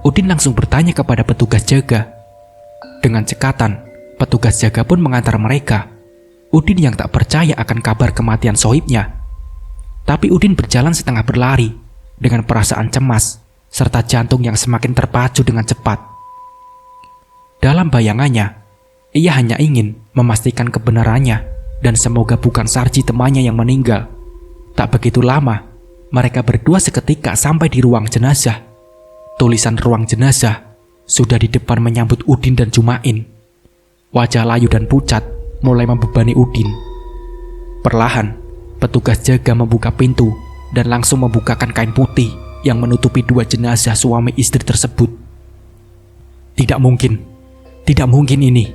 Udin langsung bertanya kepada petugas jaga. Dengan cekatan, petugas jaga pun mengantar mereka. Udin yang tak percaya akan kabar kematian sohibnya. Tapi Udin berjalan setengah berlari dengan perasaan cemas serta jantung yang semakin terpacu dengan cepat. Dalam bayangannya, ia hanya ingin memastikan kebenarannya dan semoga bukan Sarji temannya yang meninggal. Tak begitu lama, mereka berdua seketika sampai di ruang jenazah. Tulisan ruang jenazah sudah di depan menyambut Udin dan Jumain. Wajah layu dan pucat mulai membebani Udin. Perlahan, petugas jaga membuka pintu dan langsung membukakan kain putih yang menutupi dua jenazah suami istri tersebut. Tidak mungkin ini,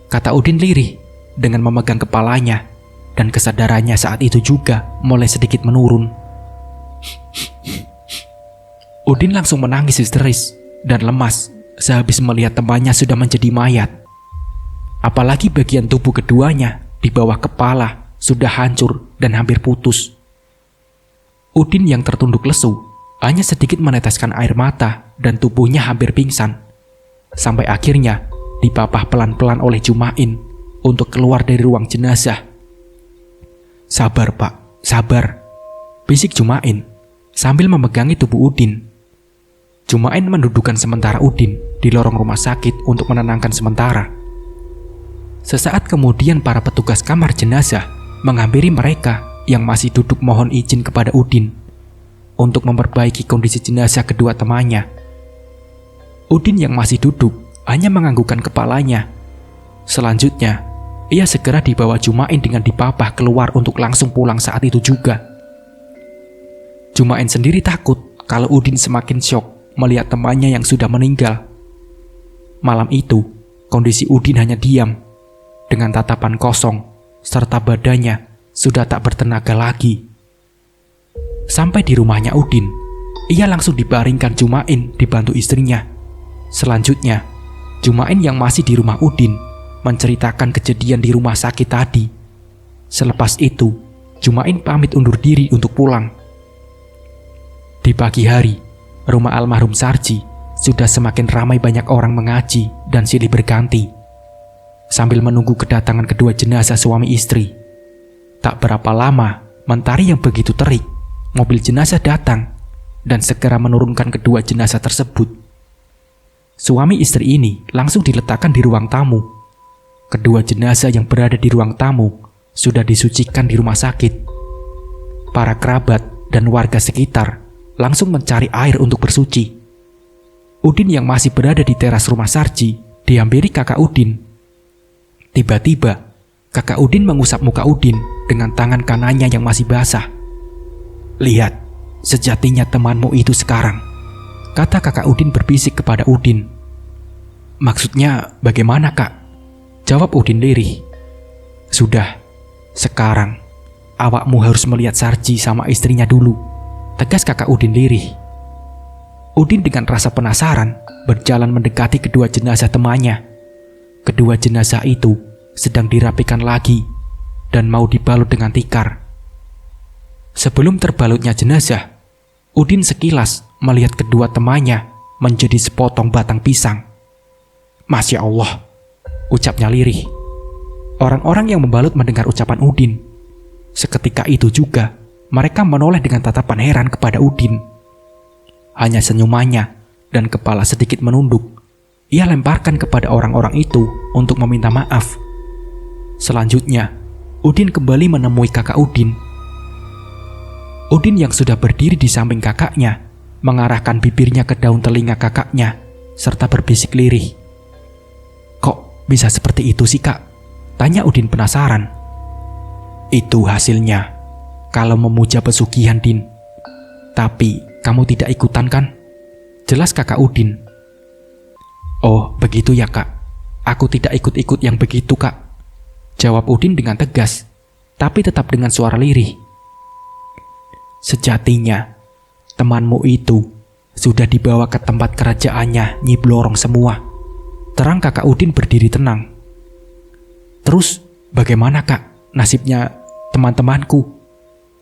kata Udin lirih dengan memegang kepalanya, dan kesadarannya saat itu juga mulai sedikit menurun. Udin langsung menangis histeris dan lemas sehabis melihat temannya sudah menjadi mayat. Apalagi bagian tubuh keduanya di bawah kepala sudah hancur dan hampir putus. Udin yang tertunduk lesu hanya sedikit meneteskan air mata dan tubuhnya hampir pingsan. Sampai akhirnya dipapah pelan-pelan oleh Jumain untuk keluar dari ruang jenazah. Sabar Pak, sabar, bisik Jumain sambil memegangi tubuh Udin. Jumain mendudukkan sementara Udin di lorong rumah sakit untuk menenangkan sementara. Sesaat kemudian para petugas kamar jenazah menghampiri mereka yang masih duduk mohon izin kepada Udin untuk memperbaiki kondisi jenazah kedua temannya. Udin yang masih duduk hanya menganggukkan kepalanya. Selanjutnya, ia segera dibawa Jumain dengan dipapah keluar untuk langsung pulang saat itu juga. Jumain sendiri takut kalau Udin semakin syok melihat temannya yang sudah meninggal. Malam itu, kondisi Udin hanya diam, dengan tatapan kosong, serta badannya sudah tak bertenaga lagi. Sampai di rumahnya Udin, ia langsung dibaringkan Jumain dibantu istrinya. Selanjutnya, Jumain yang masih di rumah Udin menceritakan kejadian di rumah sakit tadi. Selepas itu, Jumain pamit undur diri untuk pulang. Di pagi hari, rumah almarhum Sarji sudah semakin ramai, banyak orang mengaji dan silih berganti sambil menunggu kedatangan kedua jenazah suami istri. Tak berapa lama, mentari yang begitu terik, mobil jenazah datang dan segera menurunkan kedua jenazah tersebut. Suami istri ini langsung diletakkan di ruang tamu. Kedua jenazah yang berada di ruang tamu sudah disucikan di rumah sakit. Para kerabat dan warga sekitar langsung mencari air untuk bersuci. Udin yang masih berada di teras rumah Sarji dihampiri kakak Udin. Tiba-tiba, kakak Udin mengusap muka Udin dengan tangan kanannya yang masih basah. Lihat, sejatinya temanmu itu sekarang, kata kakak Udin berbisik kepada Udin. Maksudnya bagaimana kak? Jawab Udin lirih. Sudah, sekarang awakmu harus melihat Sarji sama istrinya dulu, tegas kakak Udin lirih. Udin dengan rasa penasaran berjalan mendekati kedua jenazah temannya. Kedua jenazah itu sedang dirapikan lagi dan mau dibalut dengan tikar. Sebelum terbalutnya jenazah, Udin sekilas melihat kedua temannya menjadi sepotong batang pisang. Masya Allah, ucapnya lirih. Orang-orang yang membalut mendengar ucapan Udin. Seketika itu juga, mereka menoleh dengan tatapan heran kepada Udin. Hanya senyumannya dan kepala sedikit menunduk, ia lemparkan kepada orang-orang itu untuk meminta maaf. Selanjutnya, Udin kembali menemui kakak Udin. Udin yang sudah berdiri di samping kakaknya mengarahkan bibirnya ke daun telinga kakaknya serta berbisik lirih. Kok bisa seperti itu sih kak? Tanya Udin penasaran. Itu hasilnya kalau memuja pesugihan, Din. Tapi kamu tidak ikutan kan? Jelas kakak Udin. Oh begitu ya kak, aku tidak ikut-ikut yang begitu kak, jawab Udin dengan tegas, tapi tetap dengan suara lirih. Sejatinya, temanmu itu sudah dibawa ke tempat kerajaannya Nyi Blorong semua. Terang kakak Udin berdiri tenang. Terus bagaimana kak nasibnya teman-temanku?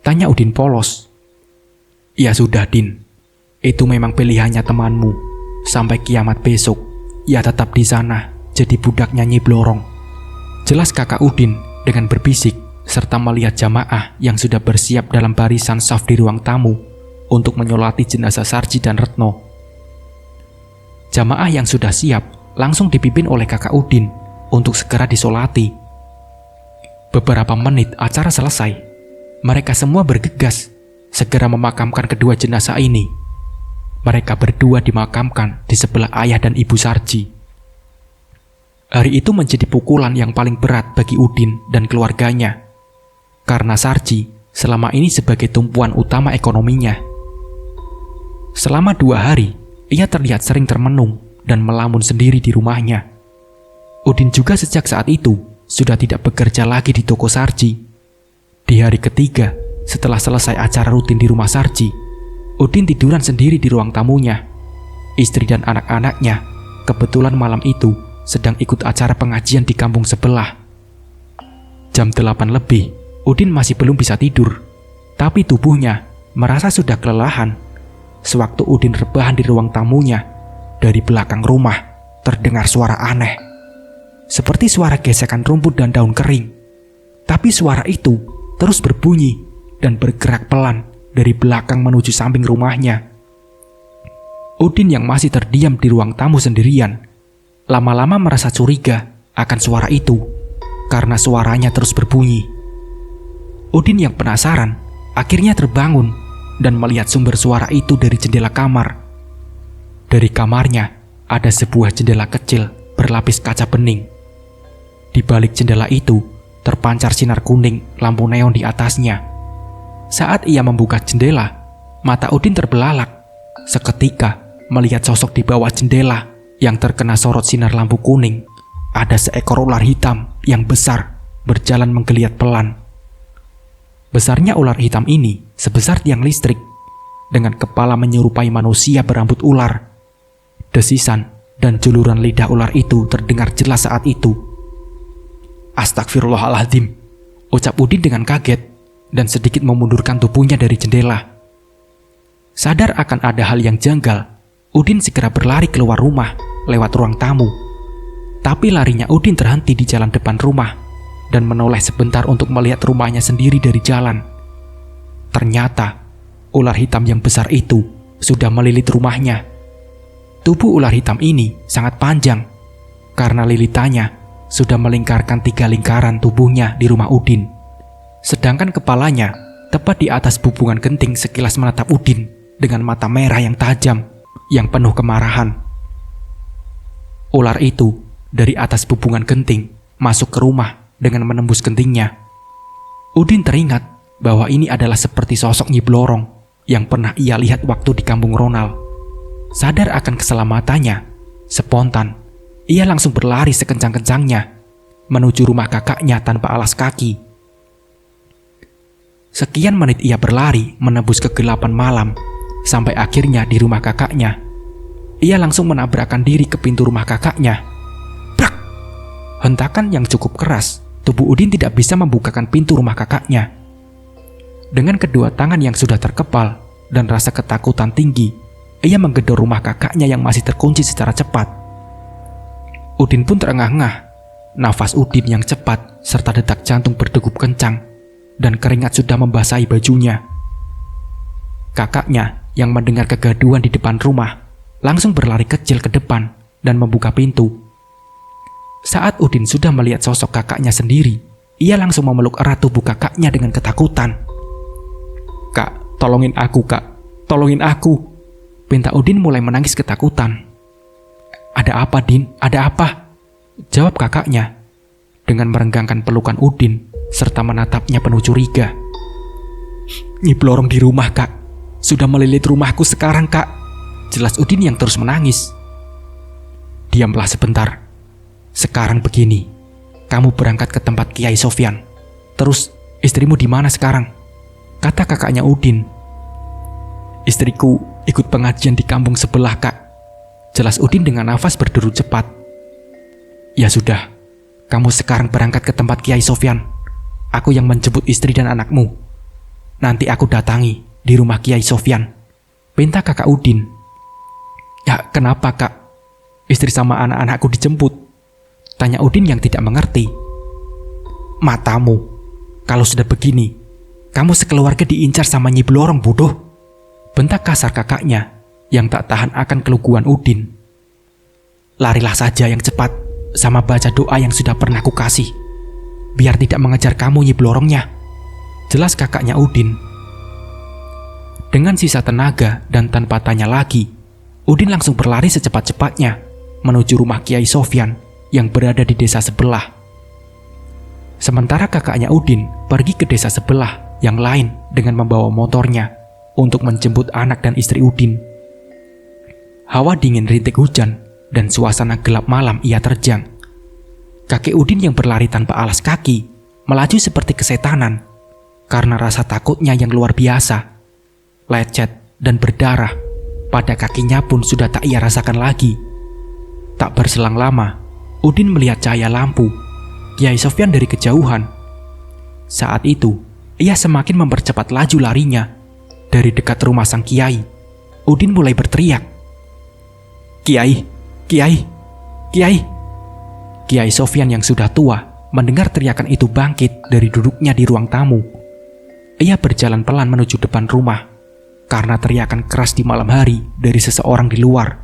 Tanya Udin polos. Ya sudah Din, itu memang pilihannya temanmu. Sampai kiamat besok, ia tetap di sana jadi budaknya Nyi Blorong. Jelas kakak Udin dengan berbisik serta melihat jamaah yang sudah bersiap dalam barisan saf di ruang tamu untuk menyolati jenazah Sarji dan Retno. Jamaah yang sudah siap langsung dipimpin oleh kakak Udin untuk segera disolati. Beberapa menit acara selesai, mereka semua bergegas segera memakamkan kedua jenazah ini. Mereka berdua dimakamkan di sebelah ayah dan ibu Sarji. Hari itu menjadi pukulan yang paling berat bagi Udin dan keluarganya, karena Sarji selama ini sebagai tumpuan utama ekonominya. Selama 2 hari, ia terlihat sering termenung dan melamun sendiri di rumahnya. Udin juga sejak saat itu sudah tidak bekerja lagi di toko Sarji. Di hari ketiga, setelah selesai acara rutin di rumah Sarji, Udin tiduran sendiri di ruang tamunya. Istri dan anak-anaknya kebetulan malam itu sedang ikut acara pengajian di kampung sebelah. Jam 8 lebih, Udin masih belum bisa tidur, tapi tubuhnya merasa sudah kelelahan. Sewaktu Udin rebahan di ruang tamunya, dari belakang rumah terdengar suara aneh, seperti suara gesekan rumput dan daun kering. Tapi suara itu terus berbunyi dan bergerak pelan dari belakang menuju samping rumahnya. Udin yang masih terdiam di ruang tamu sendirian, lama-lama merasa curiga akan suara itu karena suaranya terus berbunyi. Udin yang penasaran akhirnya terbangun dan melihat sumber suara itu dari jendela kamar. Dari kamarnya ada sebuah jendela kecil berlapis kaca bening. Di balik jendela itu terpancar sinar kuning lampu neon di atasnya. Saat ia membuka jendela, mata Udin terbelalak seketika melihat sosok di bawah jendela yang terkena sorot sinar lampu kuning. Ada seekor ular hitam yang besar berjalan menggeliat pelan. Besarnya ular hitam ini sebesar tiang listrik, dengan kepala menyerupai manusia berambut ular. Desisan dan juluran lidah ular itu terdengar jelas saat itu. Astagfirullahaladzim, ucap Udin dengan kaget dan sedikit memundurkan tubuhnya dari jendela. Sadar akan ada hal yang janggal, Udin segera berlari keluar rumah lewat ruang tamu. Tapi larinya Udin terhenti di jalan depan rumah dan menoleh sebentar untuk melihat rumahnya sendiri dari jalan. Ternyata ular hitam yang besar itu sudah melilit rumahnya. Tubuh ular hitam ini sangat panjang karena lilitannya sudah melingkarkan 3 lingkaran tubuhnya di rumah Udin. Sedangkan kepalanya tepat di atas bubungan genting sekilas menatap Udin dengan mata merah yang tajam yang penuh kemarahan. Ular itu dari atas bubungan genting masuk ke rumah dengan menembus gentingnya. Udin teringat bahwa ini adalah seperti sosok Nyi Blorong yang pernah ia lihat waktu di kampung Ronald. Sadar akan keselamatannya, spontan ia langsung berlari sekencang-kencangnya menuju rumah kakaknya tanpa alas kaki. Sekian menit ia berlari menembus kegelapan malam sampai akhirnya di rumah kakaknya. Ia langsung menabrakkan diri ke pintu rumah kakaknya. Brak! Hentakan yang cukup keras, tubuh Udin tidak bisa membukakan pintu rumah kakaknya. Dengan kedua tangan yang sudah terkepal dan rasa ketakutan tinggi, ia menggedor rumah kakaknya yang masih terkunci secara cepat. Udin pun terengah-engah. Nafas Udin yang cepat serta detak jantung berdegup kencang dan keringat sudah membasahi bajunya. Kakaknya yang mendengar kegaduhan di depan rumah langsung berlari kecil ke depan dan membuka pintu. Saat Udin sudah melihat sosok kakaknya sendiri, ia langsung memeluk erat tubuh kakaknya dengan ketakutan. "Kak, tolongin aku, Kak. Tolongin aku," pinta Udin mulai menangis ketakutan. "Ada apa, Din? Ada apa?" jawab kakaknya dengan merenggangkan pelukan Udin serta menatapnya penuh curiga. "Nyi Blorong di rumah, Kak. Sudah melilit rumahku sekarang, Kak," jelas Udin yang terus menangis. "Diamlah sebentar. Sekarang begini, kamu berangkat ke tempat Kiai Sofyan. Terus istrimu di mana sekarang?" kata kakaknya Udin. "Istriku ikut pengajian di kampung sebelah, Kak," jelas Udin dengan nafas berderu cepat. "Ya sudah, kamu sekarang berangkat ke tempat Kiai Sofyan. Aku yang menjemput istri dan anakmu. Nanti aku datangi di rumah Kiai Sofyan," pinta kakak Udin. "Ya kenapa, Kak? Istri sama anak-anakku dijemput," tanya Udin yang tidak mengerti. "Matamu, Kalau sudah begini, kamu sekeluarga diincar sama Nyi Blorong, bodoh. Bentak kasar kakaknya yang tak tahan akan keluguan Udin. Larilah saja yang cepat, sama baca doa yang sudah pernah kukasih, biar tidak mengejar kamu Nyi Blorongnya. Jelas kakaknya Udin. Dengan sisa tenaga dan tanpa tanya lagi, Udin langsung berlari secepat-cepatnya menuju rumah Kiai Sofyan yang berada di desa sebelah. Sementara kakaknya Udin pergi ke desa sebelah yang lain dengan membawa motornya untuk menjemput anak dan istri Udin. Hawa dingin rintik hujan dan suasana gelap malam ia terjang. Kakek Udin yang berlari tanpa alas kaki melaju seperti kesetanan karena rasa takutnya yang luar biasa. Lecet dan berdarah pada kakinya pun sudah tak ia rasakan lagi. Tak berselang lama, Udin melihat cahaya lampu Kiai Sofyan dari kejauhan. Saat itu, ia semakin mempercepat laju larinya. Dari dekat rumah sang Kiai, Udin mulai berteriak, "Kiai, Kiai, Kiai!" Kiai Sofyan yang sudah tua mendengar teriakan itu bangkit dari duduknya di ruang tamu. Ia berjalan pelan menuju depan rumah karena teriakan keras di malam hari dari seseorang di luar.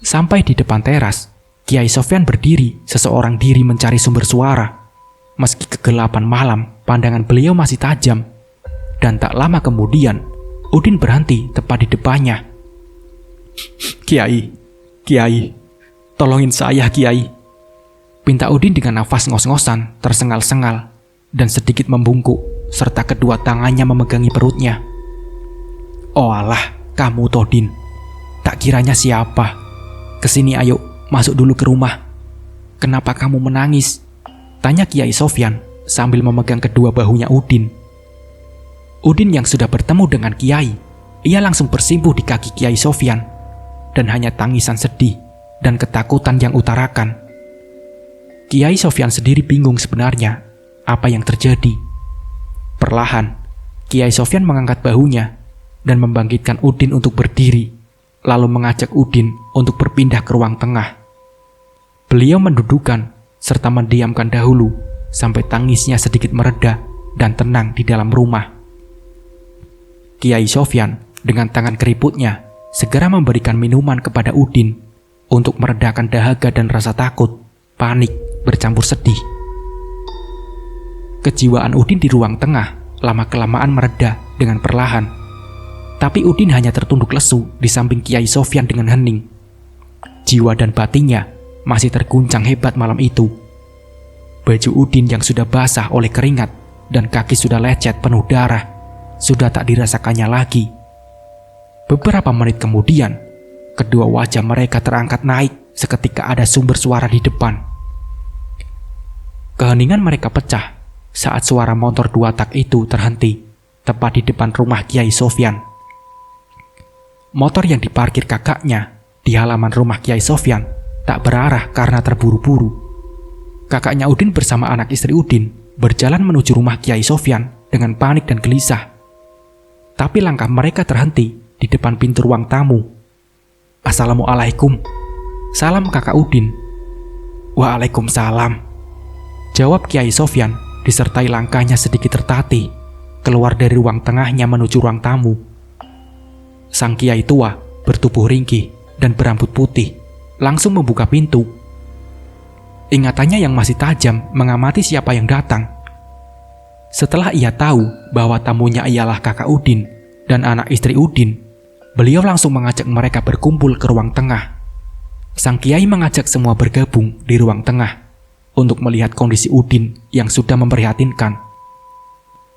Sampai di depan teras, Kiai Sofyan berdiri seseorang diri mencari sumber suara. Meski kegelapan malam, pandangan beliau masih tajam. Dan tak lama kemudian, Udin berhenti tepat di depannya. "Kiai, Kiai, tolongin saya Kiai," pinta Udin dengan nafas ngos-ngosan, tersengal-sengal, dan sedikit membungkuk, serta kedua tangannya memegangi perutnya. "Oh alah, kamu Todin. Tak kiranya siapa. Kesini ayo, masuk dulu ke rumah." "Kenapa kamu menangis?" tanya Kiai Sofyan sambil memegang kedua bahunya Udin. Udin yang sudah bertemu dengan Kiai, ia langsung bersimpuh di kaki Kiai Sofyan, dan hanya tangisan sedih dan ketakutan yang utarakan. Kiai Sofyan sendiri bingung sebenarnya apa yang terjadi. Perlahan, Kiai Sofyan mengangkat bahunya dan membangkitkan Udin untuk berdiri, lalu mengajak Udin untuk berpindah ke ruang tengah. Beliau mendudukan serta mendiamkan dahulu sampai tangisnya sedikit mereda dan tenang di dalam rumah. Kiai Sofyan dengan tangan keriputnya segera memberikan minuman kepada Udin untuk meredakan dahaga dan rasa takut, panik, bercampur sedih. Kejiwaan Udin di ruang tengah lama-kelamaan mereda dengan perlahan. Tapi Udin hanya tertunduk lesu di samping Kiai Sofyan dengan hening. Jiwa dan batinnya masih terguncang hebat malam itu. Baju Udin yang sudah basah oleh keringat dan kaki sudah lecet penuh darah sudah tak dirasakannya lagi. Beberapa menit kemudian, kedua wajah mereka terangkat naik seketika ada sumber suara di depan. Keheningan mereka pecah saat suara motor 2 tak itu terhenti tepat di depan rumah Kiai Sofyan. Motor yang diparkir kakaknya di halaman rumah Kiai Sofyan tak berarah karena terburu-buru. Kakaknya Udin bersama anak istri Udin berjalan menuju rumah Kiai Sofyan dengan panik dan gelisah. Tapi langkah mereka terhenti di depan pintu ruang tamu. "Assalamualaikum," salam kakak Udin. "Waalaikumsalam," jawab Kiai Sofyan disertai langkahnya sedikit tertatih keluar dari ruang tengahnya menuju ruang tamu. Sang Kiai tua bertubuh ringkih dan berambut putih langsung membuka pintu. Ingatannya yang masih tajam mengamati siapa yang datang. Setelah ia tahu bahwa tamunya ialah kakak Udin dan anak istri Udin, beliau langsung mengajak mereka berkumpul ke ruang tengah. Sang Kiai mengajak semua bergabung di ruang tengah untuk melihat kondisi Udin yang sudah memprihatinkan.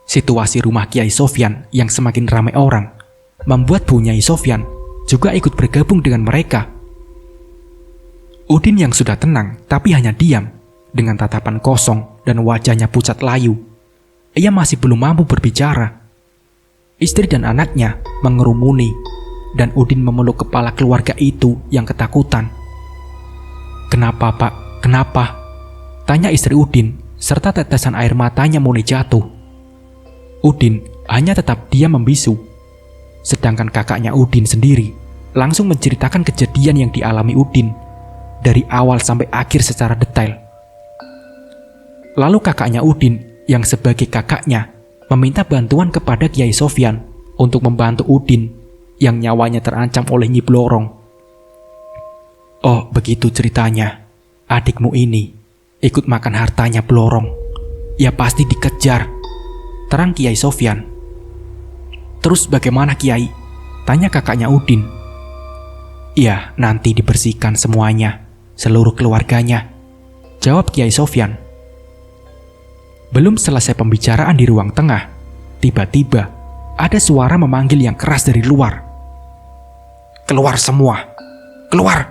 Situasi rumah Kiai Sofyan yang semakin ramai orang membuat Bu Nyai Sofyan juga ikut bergabung dengan mereka. Udin yang sudah tenang tapi hanya diam dengan tatapan kosong dan wajahnya pucat layu. Ia masih belum mampu berbicara. Istri dan anaknya mengerumuni dan Udin memeluk kepala keluarga itu yang ketakutan. "Kenapa Pak? Kenapa?" tanya istri Udin serta tetesan air matanya mulai jatuh. Udin hanya tetap diam membisu. Sedangkan kakaknya Udin sendiri langsung menceritakan kejadian yang dialami Udin dari awal sampai akhir secara detail. Lalu kakaknya Udin yang sebagai kakaknya meminta bantuan kepada Kiai Sofyan untuk membantu Udin yang nyawanya terancam oleh Nyi Blorong. "Oh, begitu ceritanya. Adikmu ini ikut makan hartanya Blorong. Ya pasti dikejar," terang Kiai Sofyan. "Terus bagaimana Kiai?" tanya kakaknya Udin. "Ya, nanti dibersihkan semuanya, seluruh keluarganya," jawab Kiai Sofyan. Belum selesai pembicaraan di ruang tengah, tiba-tiba ada suara memanggil yang keras dari luar. "Keluar semua! Keluar!"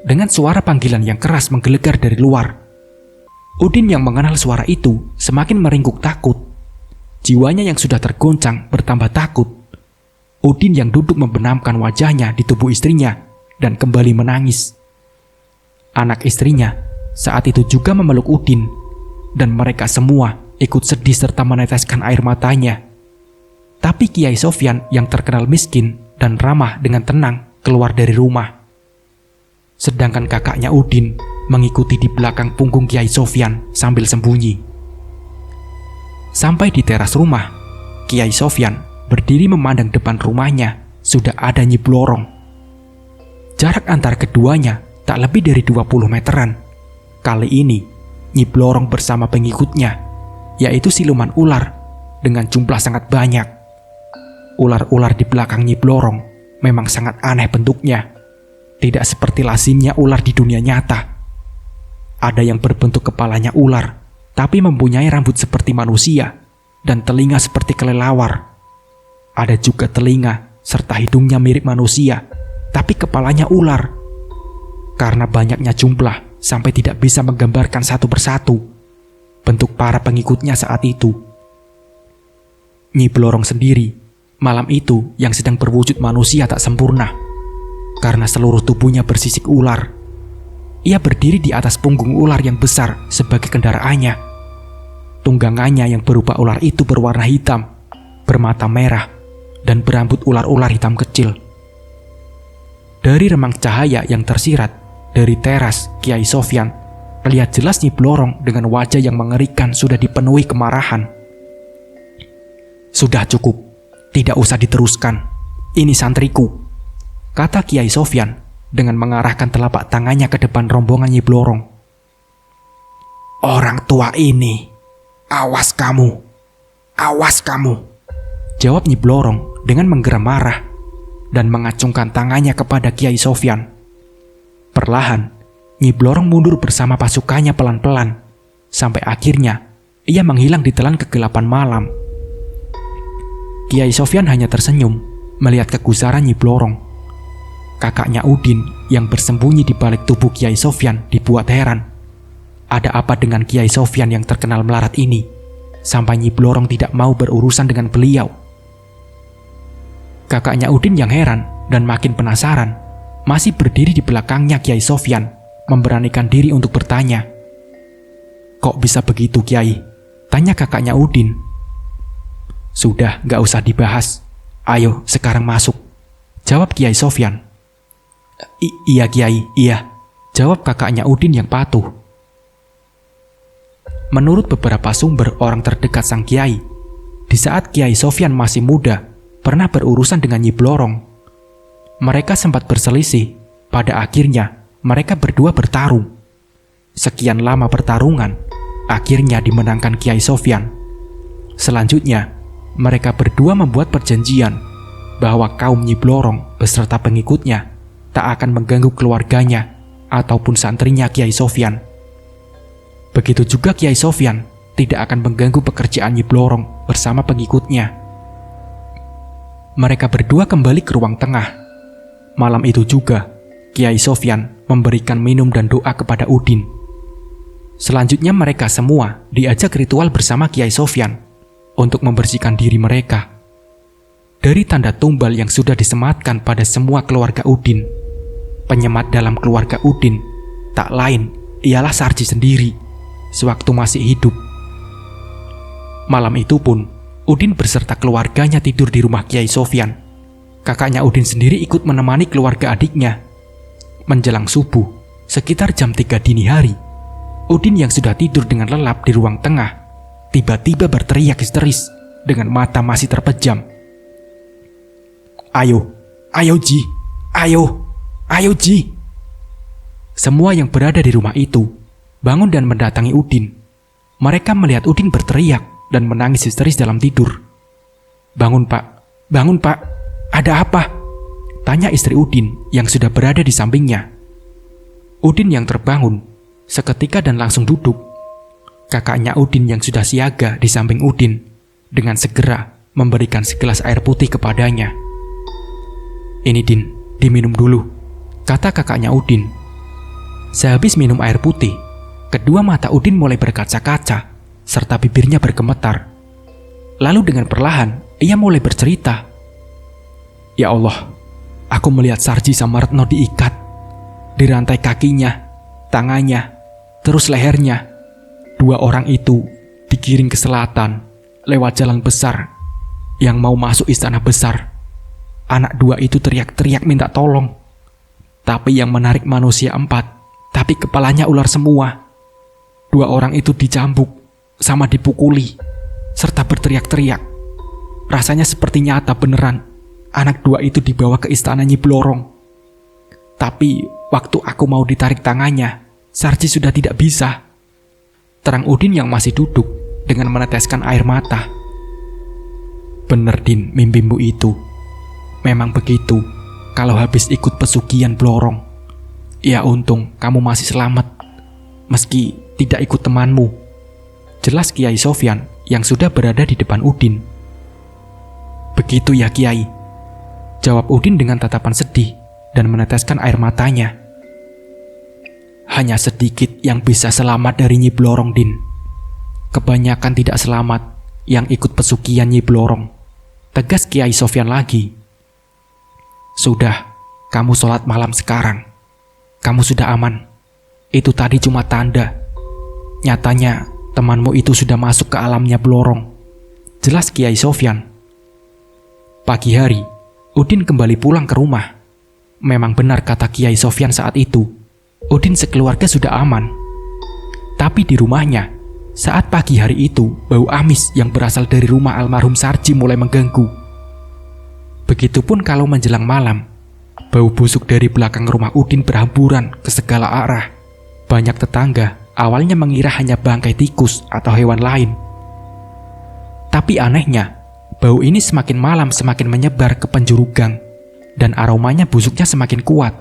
Dengan suara panggilan yang keras menggelegar dari luar. Udin yang mengenal suara itu semakin meringkuk takut. Jiwanya yang sudah tergoncang bertambah takut. Udin yang duduk membenamkan wajahnya di tubuh istrinya dan kembali menangis. Anak istrinya saat itu juga memeluk Udin, dan mereka semua ikut sedih serta meneteskan air matanya. Tapi Kiai Sofyan yang terkenal miskin dan ramah dengan tenang keluar dari rumah. Sedangkan kakaknya Udin mengikuti di belakang punggung Kiai Sofyan sambil sembunyi. Sampai di teras rumah, Kiai Sofyan berdiri memandang depan rumahnya sudah ada Nyi Blorong. Jarak antar keduanya tak lebih dari 20 meteran. Kali ini Nyi Blorong bersama pengikutnya, yaitu siluman ular dengan jumlah sangat banyak. Ular-ular di belakang Nyi Blorong memang sangat aneh bentuknya. Tidak seperti lazimnya ular di dunia nyata. Ada yang berbentuk kepalanya ular, tapi mempunyai rambut seperti manusia dan telinga seperti kelelawar. Ada juga telinga serta hidungnya mirip manusia, tapi kepalanya ular. Karena banyaknya jumlah, sampai tidak bisa menggambarkan satu persatu bentuk para pengikutnya saat itu. Nyi Blorong sendiri malam itu yang sedang berwujud manusia tak sempurna, karena seluruh tubuhnya bersisik ular. Ia berdiri di atas punggung ular yang besar sebagai kendaraannya. Tunggangannya yang berupa ular itu berwarna hitam, bermata merah, dan berambut ular-ular hitam kecil. Dari remang cahaya yang tersirat dari teras Kiai Sofyan, terlihat jelas Nyi Blorong dengan wajah yang mengerikan sudah dipenuhi kemarahan. "Sudah cukup, tidak usah diteruskan. Ini santriku," kata Kiai Sofyan dengan mengarahkan telapak tangannya ke depan rombongan Nyi Blorong. "Orang tua ini, awas kamu, awas kamu," jawab Nyi Blorong dengan menggeram marah dan mengacungkan tangannya kepada Kiai Sofyan. Perlahan, Nyi Blorong mundur bersama pasukannya pelan-pelan, sampai akhirnya ia menghilang di telan kegelapan malam. Kiai Sofyan hanya tersenyum melihat kegusaran Nyi Blorong. Kakaknya Udin yang bersembunyi di balik tubuh Kiai Sofyan dibuat heran. Ada apa dengan Kiai Sofyan yang terkenal melarat ini, sampai Nyi Blorong tidak mau berurusan dengan beliau? Kakaknya Udin yang heran dan makin penasaran masih berdiri di belakangnya Kiai Sofyan, memberanikan diri untuk bertanya. "Kok bisa begitu, Kiai?" tanya kakaknya Udin. "Sudah, gak usah dibahas. Ayo, sekarang masuk," jawab Kiai Sofyan. Iya Kiai, iya," jawab kakaknya Udin yang patuh. Menurut beberapa sumber orang terdekat sang Kiai, di saat Kiai Sofyan masih muda, pernah berurusan dengan Nyi Blorong. Mereka sempat berselisih. Pada akhirnya, mereka berdua bertarung. Sekian lama pertarungan, akhirnya dimenangkan Kiai Sofyan. Selanjutnya, mereka berdua membuat perjanjian bahwa kaum Nyi Blorong beserta pengikutnya tak akan mengganggu keluarganya ataupun santrinya Kiai Sofyan. Begitu juga Kiai Sofyan tidak akan mengganggu pekerjaan Nyi Blorong bersama pengikutnya. Mereka berdua kembali ke ruang tengah. Malam itu juga, Kiai Sofyan memberikan minum dan doa kepada Udin. Selanjutnya mereka semua diajak ritual bersama Kiai Sofyan untuk membersihkan diri mereka. Dari tanda tumbal yang sudah disematkan pada semua keluarga Udin, penyemat dalam keluarga Udin tak lain ialah Sarji sendiri sewaktu masih hidup. Malam itu pun, Udin beserta keluarganya tidur di rumah Kiai Sofyan. Kakaknya Udin sendiri ikut menemani keluarga adiknya. Menjelang subuh, sekitar jam 3 dini hari, Udin yang sudah tidur dengan lelap di ruang tengah, tiba-tiba berteriak histeris dengan mata masih terpejam. Ayo Ji, ayo Ji. Semua yang berada di rumah itu bangun dan mendatangi Udin. Mereka melihat Udin berteriak dan menangis histeris dalam tidur. Bangun pak, ada apa? Tanya istri Udin yang sudah berada di sampingnya. Udin yang terbangun seketika dan langsung duduk. Kakaknya Udin yang sudah siaga di samping Udin dengan segera memberikan segelas air putih kepadanya. Ini Din, diminum dulu, kata kakaknya Udin. Sehabis minum air putih, kedua mata Udin mulai berkaca-kaca serta bibirnya bergemetar. Lalu dengan perlahan ia mulai bercerita. Ya Allah, aku melihat Sarji sama Retno diikat, dirantai kakinya, tangannya, terus lehernya. Dua orang itu digiring ke selatan lewat jalan besar yang mau masuk istana besar. Anak dua itu teriak-teriak minta tolong. Tapi yang menarik manusia 4, tapi kepalanya ular semua. Dua orang itu dicambuk sama dipukuli serta berteriak-teriak. Rasanya seperti nyata beneran anak dua itu dibawa ke istana Nyi Blorong. Tapi waktu aku mau ditarik tangannya, Sarji sudah tidak bisa. Terang Udin yang masih duduk dengan meneteskan air mata. Bener Din, mimpimu itu. Memang begitu, kalau habis ikut pesugihan Blorong. Ya untung kamu masih selamat, meski tidak ikut temanmu. Jelas Kiai Sofyan yang sudah berada di depan Udin. Begitu ya Kiai, jawab Udin dengan tatapan sedih dan meneteskan air matanya. Hanya sedikit yang bisa selamat dari Nyi Blorong, Din. Kebanyakan tidak selamat yang ikut pesugihan Nyi Blorong, tegas Kiai Sofyan lagi. Sudah, kamu sholat malam sekarang. Kamu sudah aman. Itu tadi cuma tanda. Nyatanya, temanmu itu sudah masuk ke alamnya Blorong. Jelas Kiai Sofyan. Pagi hari, Udin kembali pulang ke rumah. Memang benar kata Kiai Sofyan saat itu, Udin sekeluarga sudah aman. Tapi di rumahnya, saat pagi hari itu, bau amis yang berasal dari rumah almarhum Sarji mulai mengganggu. Begitupun kalau menjelang malam, bau busuk dari belakang rumah Udin berhamburan ke segala arah. Banyak tetangga awalnya mengira hanya bangkai tikus atau hewan lain. Tapi anehnya, bau ini semakin malam semakin menyebar ke penjuru gang, dan aromanya busuknya semakin kuat.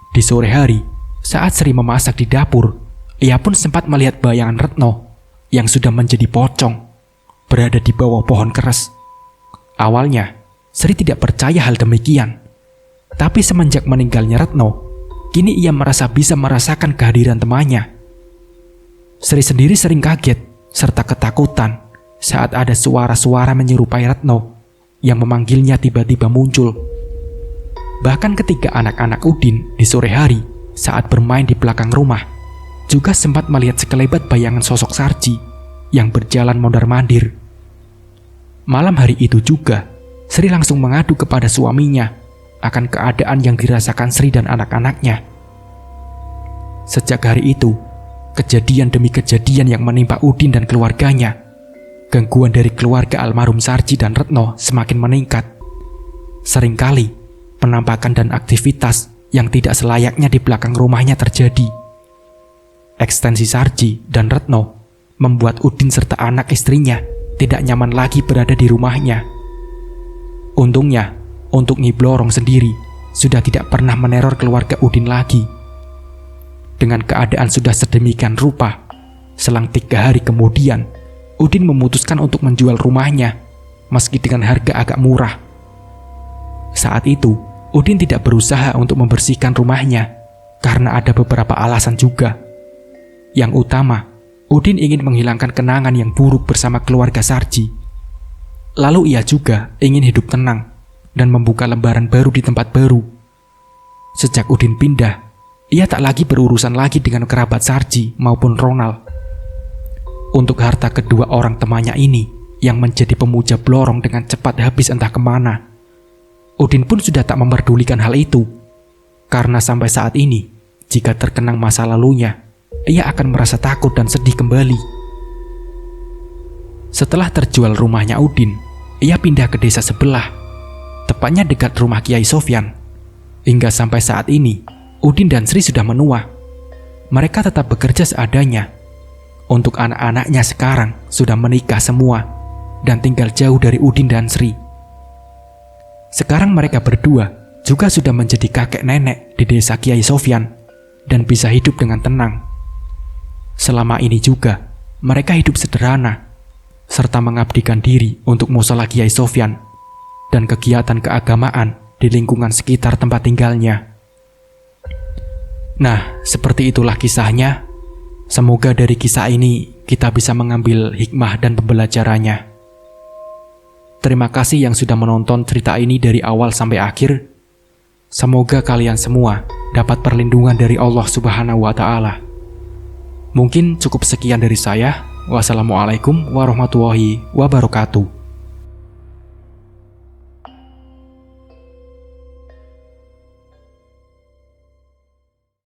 Di sore hari, saat Sri memasak di dapur, ia pun sempat melihat bayangan Retno yang sudah menjadi pocong, berada di bawah pohon keres. Awalnya, Sri tidak percaya hal demikian. Tapi semenjak meninggalnya Retno, kini ia merasa bisa merasakan kehadiran temannya. Sri sendiri sering kaget serta ketakutan saat ada suara-suara menyerupai Retno yang memanggilnya tiba-tiba muncul. Bahkan ketika anak-anak Udin di sore hari saat bermain di belakang rumah, juga sempat melihat sekelebat bayangan sosok Sarji yang berjalan mondar-mandir. Malam hari itu juga, Sri langsung mengadu kepada suaminya akan keadaan yang dirasakan Sri dan anak-anaknya. Sejak hari itu, kejadian demi kejadian yang menimpa Udin dan keluarganya, gangguan dari keluarga almarhum Sarji dan Retno semakin meningkat. Seringkali, penampakan dan aktivitas yang tidak selayaknya di belakang rumahnya terjadi. Ekstensi Sarji dan Retno membuat Udin serta anak istrinya tidak nyaman lagi berada di rumahnya. Untungnya, untuk Nyi Blorong sendiri sudah tidak pernah meneror keluarga Udin lagi. Dengan keadaan sudah sedemikian rupa, selang 3 hari kemudian, Udin memutuskan untuk menjual rumahnya, meski dengan harga agak murah. Saat itu, Udin tidak berusaha untuk membersihkan rumahnya, karena ada beberapa alasan juga. Yang utama, Udin ingin menghilangkan kenangan yang buruk bersama keluarga Sarji. Lalu ia juga ingin hidup tenang dan membuka lembaran baru di tempat baru. Sejak Udin pindah, ia tak lagi berurusan lagi dengan kerabat Sarji maupun Ronald. Untuk harta kedua orang temannya ini yang menjadi pemuja Blorong dengan cepat habis entah kemana, Udin pun sudah tak memperdulikan hal itu. Karena sampai saat ini, jika terkenang masa lalunya, ia akan merasa takut dan sedih kembali. Setelah terjual rumahnya Udin, ia pindah ke desa sebelah, tepatnya dekat rumah Kiai Sofyan. Hingga sampai saat ini, Udin dan Sri sudah menua. Mereka tetap bekerja seadanya. Untuk anak-anaknya sekarang sudah menikah semua dan tinggal jauh dari Udin dan Sri. Sekarang mereka berdua juga sudah menjadi kakek nenek di desa Kiai Sofyan dan bisa hidup dengan tenang. Selama ini juga, mereka hidup sederhana, serta mengabdikan diri untuk mushola Kiai Sofyan dan kegiatan keagamaan di lingkungan sekitar tempat tinggalnya. Nah, seperti itulah kisahnya. Semoga dari kisah ini kita bisa mengambil hikmah dan pembelajarannya. Terima kasih yang sudah menonton cerita ini dari awal sampai akhir. Semoga kalian semua dapat perlindungan dari Allah Subhanahu wa Ta'ala. Mungkin cukup sekian dari saya. Wassalamualaikum warahmatullahi wabarakatuh.